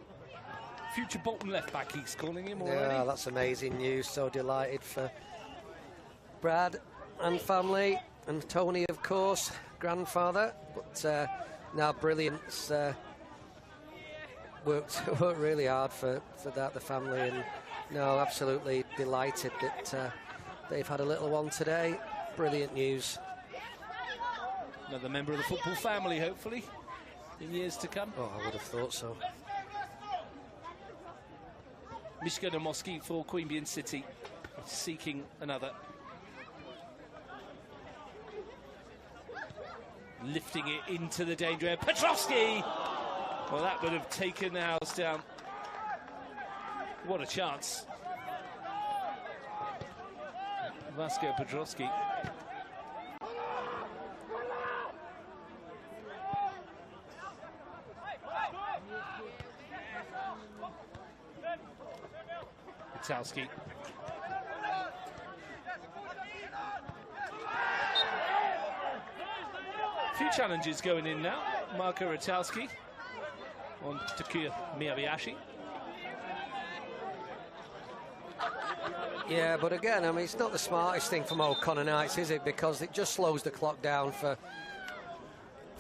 Future Bolton left-back, he's calling him already. Yeah, that's amazing news. So delighted for Brad and family, and Tony, of course, grandfather. But now Brilliant's worked really hard for that, the family, and no, absolutely delighted that they've had a little one today. Brilliant news. Another member of the football family, hopefully, in years to come. Oh, I would have thought so. Mishko Namoski for Queanbeyan City, seeking another. Lifting it into the danger area. Petrovsky! Well, that would have taken the house down. What a chance. Vasco Petrovsky. Witalski. A few challenges going in now. Marco Witalski on Takuya Miyabayashi. Yeah, but again, I mean, it's not the smartest thing from O'Connor Knights, is it? Because it just slows the clock down for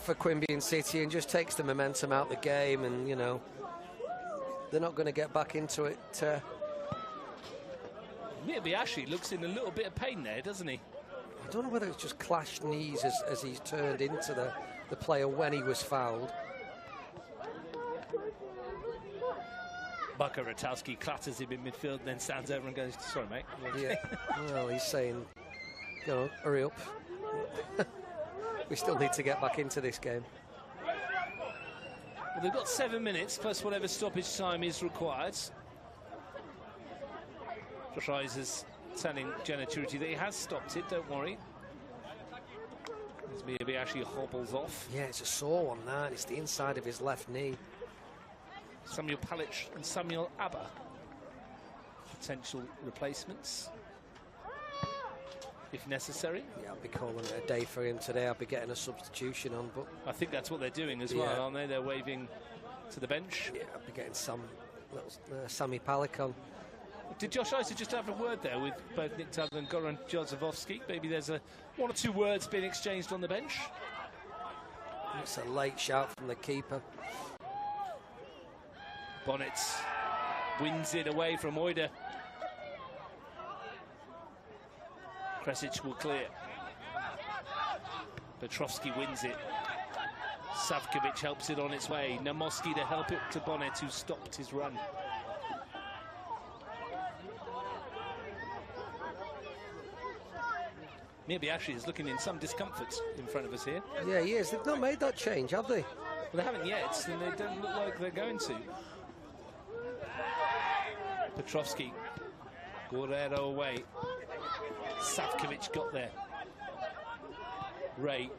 Queanbeyan City and just takes the momentum out of the game, and, you know, they're not going to get back into it. Miyabayashi looks in a little bit of pain there, doesn't he? I don't know whether it's just clashed knees as he's turned into the player when he was fouled. Marco Witalski clatters him in midfield and then stands over and goes, sorry, mate. Yeah, well, he's saying, you know, hurry up. We still need to get back into this game. Well, they've got 7 minutes plus whatever stoppage time is required. Josh Iser's telling Jenna Churuti that he has stopped it, don't worry. As Queanbeyan hobbles off. Yeah, it's a sore one there. It's the inside of his left knee. Samuel Palic and Samuel Abba, potential replacements, if necessary. Yeah, I'll be calling it a day for him today. I'll be getting a substitution on, but I think that's what they're doing as well, aren't they? They're waving to the bench. Yeah, I'll be getting Sammy Palic on. Did Josh Iser just have a word there with both Nick Tuttle and Goran Jozefovski? Maybe there's one or two words being exchanged on the bench. It's a late shout from the keeper. Bonnet wins it away from Oida. Kresic will clear. Petrovski wins it. Savkovic helps it on its way. Namoski to help it to Bonnet, who stopped his run. Queanbeyan is looking in some discomfort in front of us here. Yeah, he is. They've not made that change, have they? Well, they haven't yet, and they don't look like they're going to. Petrovski, Guerrero away. Savkovic got there. Ray.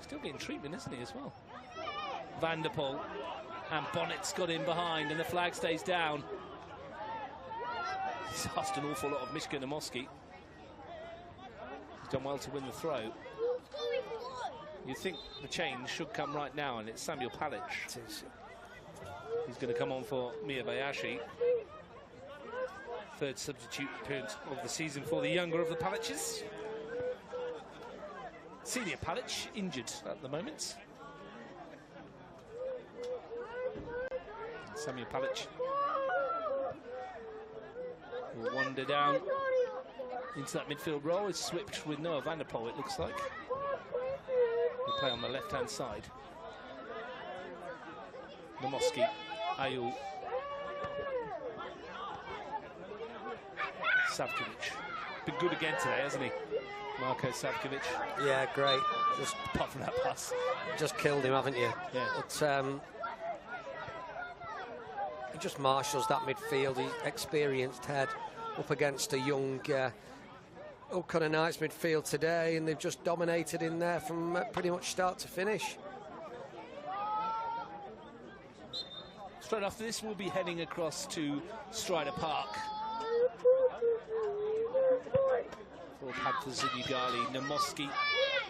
Still getting treatment, isn't he, as well? Van der Poel. And Bonnet's got in behind, and the flag stays down. He's asked an awful lot of Mishka Namoski. Done well to win the throw. You think the change should come right now, and it's Samuel Palic. He's going to come on for Queanbeyan. Third substitute appearance of the season for the younger of the Paliches. Senior Palic injured at the moment. Samuel Palic will wander down into that midfield role. Is switched with Noah Van der Poel, it looks like. He'll play on the left-hand side. Namoski, Ayul, Savkovic. Been good again today, hasn't he? Marko Savkovic. Yeah, great. Just apart from that pass. Just killed him, haven't you? Yeah. But, he just marshals that midfield. He's experienced head up against a young O'Connor Knights midfield today, and they've just dominated in there from pretty much start to finish. Straight after this, we'll be heading across to Strider Park for Panthers and Ugali. Namoski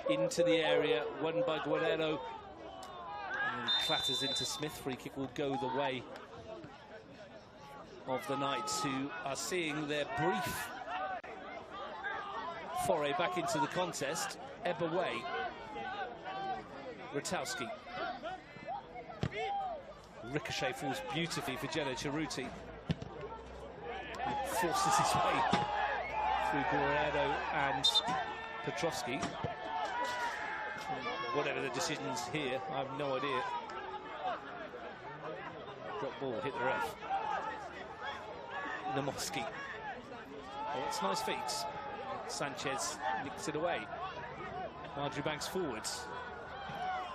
into the area, won by Guerrero, and then clatters into Smith. Free kick will go the way of the Knights, who are seeing their brief foray back into the contest ebb away. Ratowski. Ricochet falls beautifully for Jenna Churuti. Forces his way through Guerrero and Petrovski. Whatever the decisions here, I have no idea. Drop ball, hit the ref. Namoski. Oh, it's nice feet. Sanchez nicks it away. Marjoriebanks forwards.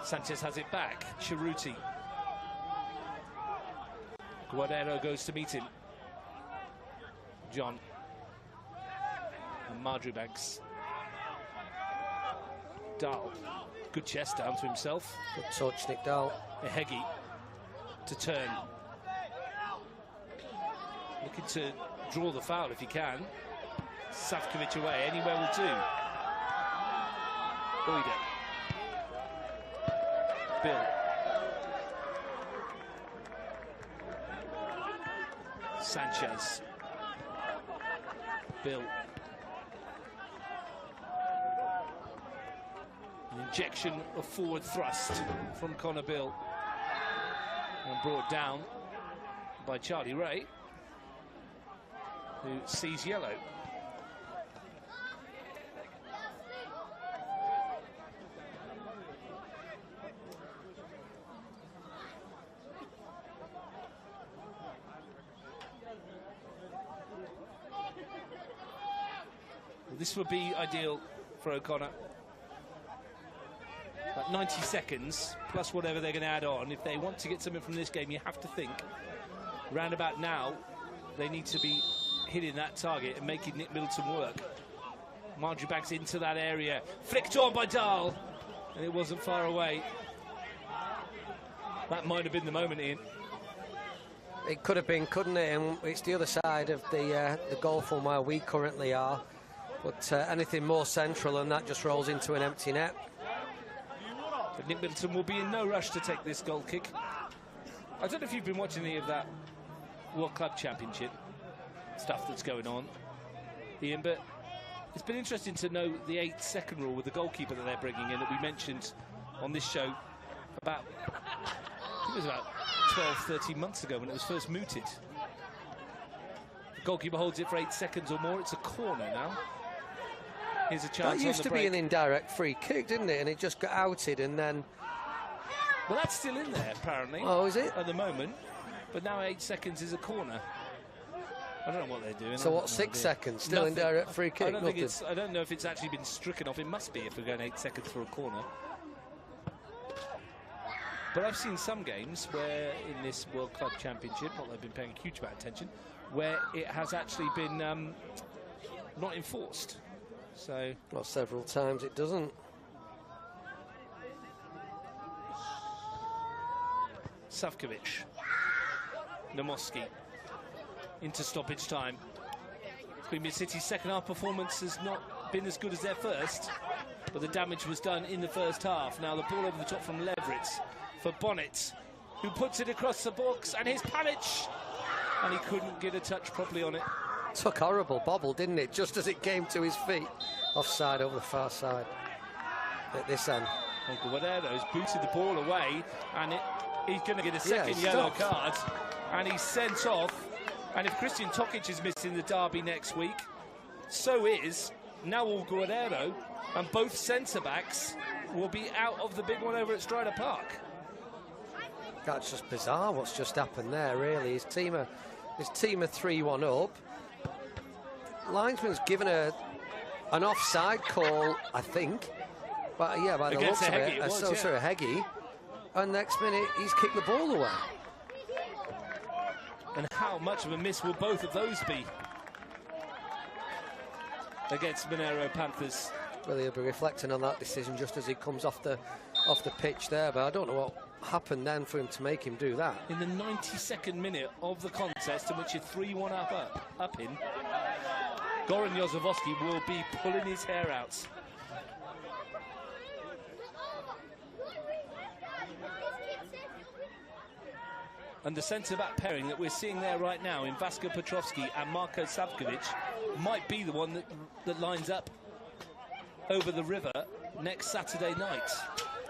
Sanchez has it back. Churuti. Guerrero goes to meet him. John. And Marjoriebanks. Dahl. Good chest down to himself. Good touch, Nick Dahl. Ehegi to turn. Looking to draw the foul if he can. Savkovic away, anywhere will do. Oida. Bill. Sanchez. Bill. An injection of forward thrust from Connor Bill. And brought down by Charlie Ray, who sees yellow. Well, this would be ideal for O'Connor. That about 90 seconds, plus whatever they're going to add on. If they want to get something from this game, you have to think, round about now, they need to be hitting that target and making Nick Middleton work. Marjoriebanks into that area, flicked on by Dahl, and it wasn't far away. That might have been the moment, Ian. It could have been, couldn't it? And it's the other side of the goal from where we currently are. But anything more central and that just rolls into an empty net. But Nick Middleton will be in no rush to take this goal kick. I don't know if you've been watching any of that World Club Championship stuff that's going on, Ian, but it's been interesting to know the 8-second rule with the goalkeeper that they're bringing in that we mentioned on this show about, I think it was about 12, 13 months ago when it was first mooted. The goalkeeper holds it for 8 seconds or more. It's a corner now. Here's a chance. That used to be an indirect free kick, didn't it? And it just got outed and then... Well, that's still in there, apparently. Oh, is it? At the moment. But now 8 seconds is a corner. I don't know what they're doing. So what, 6 seconds? Still Nothing. indirect free kick? I don't know if it's actually been stricken off. It must be if we're going 8 seconds for a corner. But I've seen some games where in this World Club Championship, not that I've been paying a huge amount of attention, where it has actually been not enforced. So, well, several times it doesn't. Savkovic, Namoski, into stoppage time. Queanbeyan City's second half performance has not been as good as their first, but the damage was done in the first half. Now the ball over the top from Leveritz for Bonnet, who puts it across the box, and here's Palic, and he couldn't get a touch properly on it. Took horrible bobble, didn't it? Just as it came to his feet. Offside over the far side at this end. Guerrero's booted the ball away, and he's going to get a second yellow card, and he's sent off. And if Christian Tokic is missing the derby next week, so is Nahuel Guerrero, and both centre-backs will be out of the big one over at Strider Park. That's just bizarre what's just happened there, really. His team are 3-1 up. Linesman's given an offside call, I think. But yeah, by the looks of it, Heggie. And next minute, he's kicked the ball away. And how much of a miss will both of those be against Monero Panthers? Well, he'll be reflecting on that decision just as he comes off the pitch there. But I don't know what happened then for him to make him do that. In the 92nd minute of the contest, in which you're 3-1 up in, Goran Jozefowski will be pulling his hair out. And the centre-back pairing that we're seeing there right now in Vasko Petrovski and Marko Savkovic might be the one that lines up over the river next Saturday night.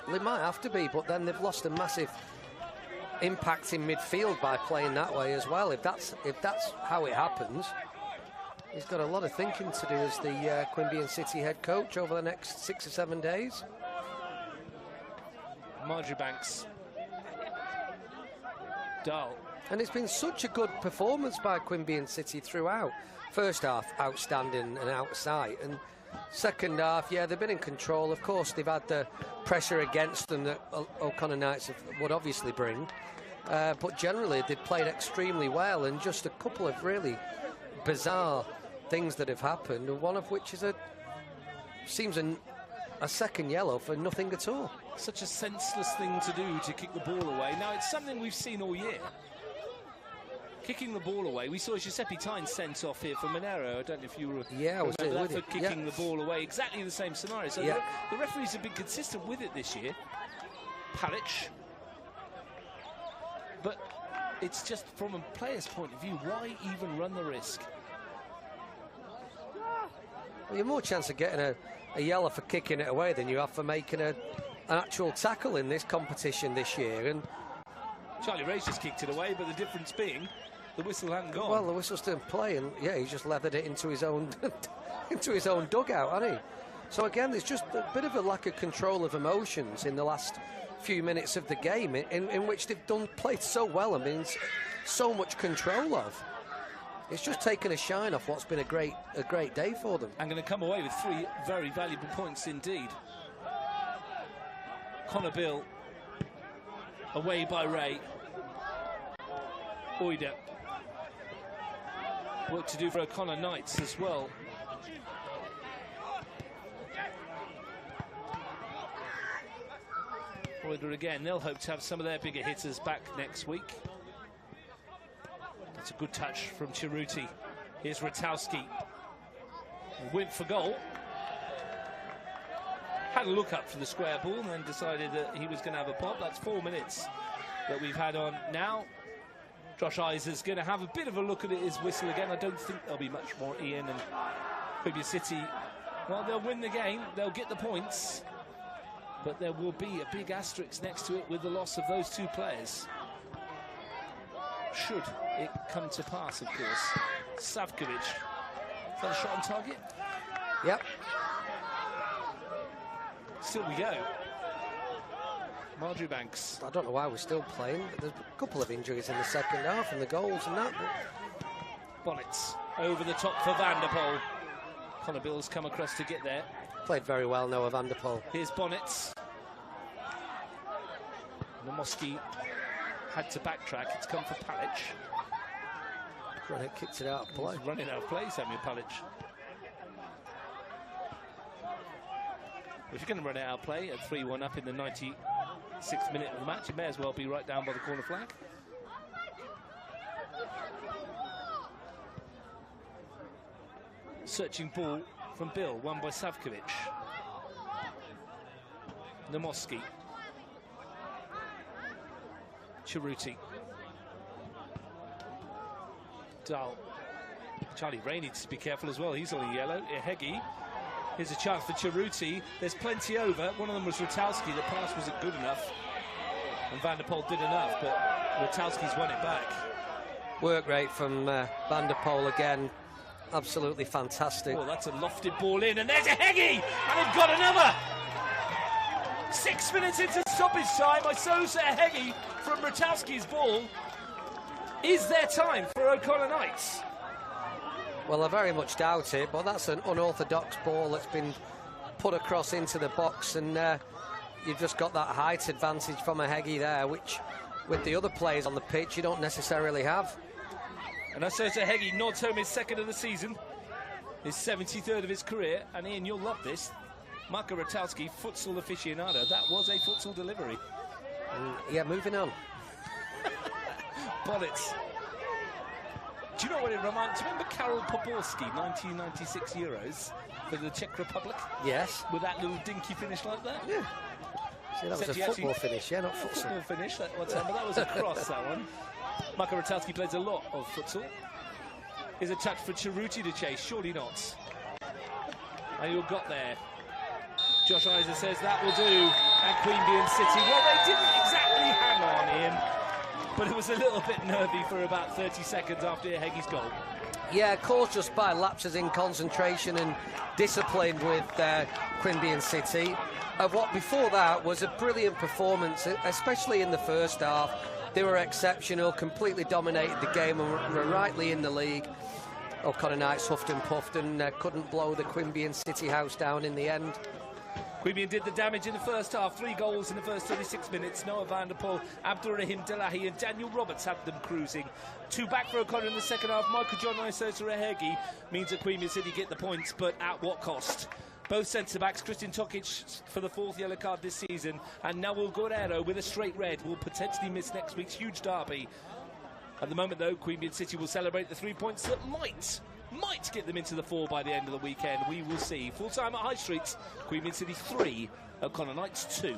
Well, it might have to be, but then they've lost a massive impact in midfield by playing that way as well. If that's how it happens, he's got a lot of thinking to do as the Queanbeyan City head coach over the next 6 or 7 days. Marjoriebanks. Dahl. And it's been such a good performance by Queanbeyan City throughout. First half, outstanding and outside. And second half, yeah, they've been in control. Of course, they've had the pressure against them that O'Connor Knights would obviously bring. But generally, they've played extremely well. And just a couple of really bizarre things that have happened, one of which is seems a second yellow for nothing at all. Such a senseless thing to do, to kick the ball away. Now, it's something we've seen all year. Kicking the ball away. We saw Giuseppe Tyne sent off here for Monero. I don't know if you remember that, for kicking the ball away. Exactly the same scenario. So the referees have been consistent with it this year. Palic. But it's just from a player's point of view, why even run the risk? Well, you have more chance of getting a yellow for kicking it away than you have for making an actual tackle in this competition this year. And Charlie Ray's just kicked it away, but the difference being the whistle hadn't gone. Well, the whistle's still in play, and yeah, he just leathered it into his own into his own dugout, hasn't he? So again, there's just a bit of a lack of control of emotions in the last few minutes of the game, in which they've played so well. I mean, so much control of. It's just taken a shine off what's been a great day for them. I'm going to come away with 3 very valuable points indeed. Connor Bill. Away by Ray. Oida. Work to do for O'Connor Knights as well. Oida again. They'll hope to have some of their bigger hitters back next week. That's a good touch from Chiruti. Here's Ratowski. Went for goal. Had a look up for the square ball and then decided that he was going to have a pop. That's 4 minutes that we've had on now. Josh Iser's going to have a bit of a look at his whistle again. I don't think there'll be much more. Ian and Queanbeyan City, well, they'll win the game. They'll get the points. But there will be a big asterisk next to it with the loss of those two players. Should it come to pass, of course. Savkovic. Is that a shot on target? Yep. Still we go. Marjorie Banks. I don't know why we're still playing. There's a couple of injuries in the second half and the goals and that. Bonnets over the top for Vanderpoel. Connor Bill's come across to get there. Played very well, Noah Vanderpoel. Here's Bonnets. Namoski had to backtrack. It's come for Palic. Right, kicked it out of play. He's running out of play, Samuel Palic. If you're going to run it out of play at 3-1 up in the 96th minute of the match, it may as well be right down by the corner flag. Searching ball from Bill, won by Savkovic. Namoski. Chiruti. Dahl. Charlie Ray needs to be careful as well. He's on a yellow. Ehegi. Here's a chance for Chiruti. There's plenty over. One of them was Ratowski. The pass wasn't good enough. And Vanderpoel did enough, but Ratowski's won it back. Work rate from Vanderpoel again. Absolutely fantastic. Oh, that's a lofted ball in. And there's Ehegi! And they've got another! 6 minutes into stoppage time, I saw Ehegi from Ratowski's ball. Is there time for O'Connor Knights? Well, I very much doubt it, but that's an unorthodox ball that's been put across into the box, and you've just got that height advantage from Ehegi there, which with the other players on the pitch you don't necessarily have. And I saw Ehegi nods home his second of the season, his 73rd of his career, and Ian, you'll love this. Marko Ratowski, futsal aficionado. That was a futsal delivery. Yeah, moving on. Bonnets. Do you know what it reminds? Do you remember Karol Poborski, 1996 Euros for the Czech Republic? Yes. With that little dinky finish like that? Yeah. See, that was a football finish, yeah, not futsal. Football finish, but that was a cross, that one. Marko Ratowski plays a lot of futsal. Here's a touch for Chiruti to chase, surely not. And you got there. Josh Iser says that will do. And Queanbeyan City, well, they didn't exactly hang on, Ian, but it was a little bit nervy for about 30 seconds after Ehegi's goal. Yeah, caused just by lapses in concentration and discipline with Queanbeyan City. What before that was a brilliant performance, especially in the first half. They were exceptional, completely dominated the game and were rightly in the league. O'Connor Knights huffed and puffed and couldn't blow the Queanbeyan City house down in the end. Queanbeyan did the damage in the first half. 3 goals in the first 36 minutes. Noah Vanderpoel, Abdurrahim Delahi and Daniel Roberts had them cruising. 2 back for O'Connor in the second half. Michael John Isosa Ehegi means that Queanbeyan City get the points, but at what cost? Both centre-backs, Christian Tokic for the 4th yellow card this season, and Nawal Guerrero with a straight red will potentially miss next week's huge derby. At the moment, though, Queanbeyan City will celebrate the 3 points that might get them into the 4 by the end of the weekend. We will see. Full time at High Street, Queanbeyan City 3, O'Connor Knights 2.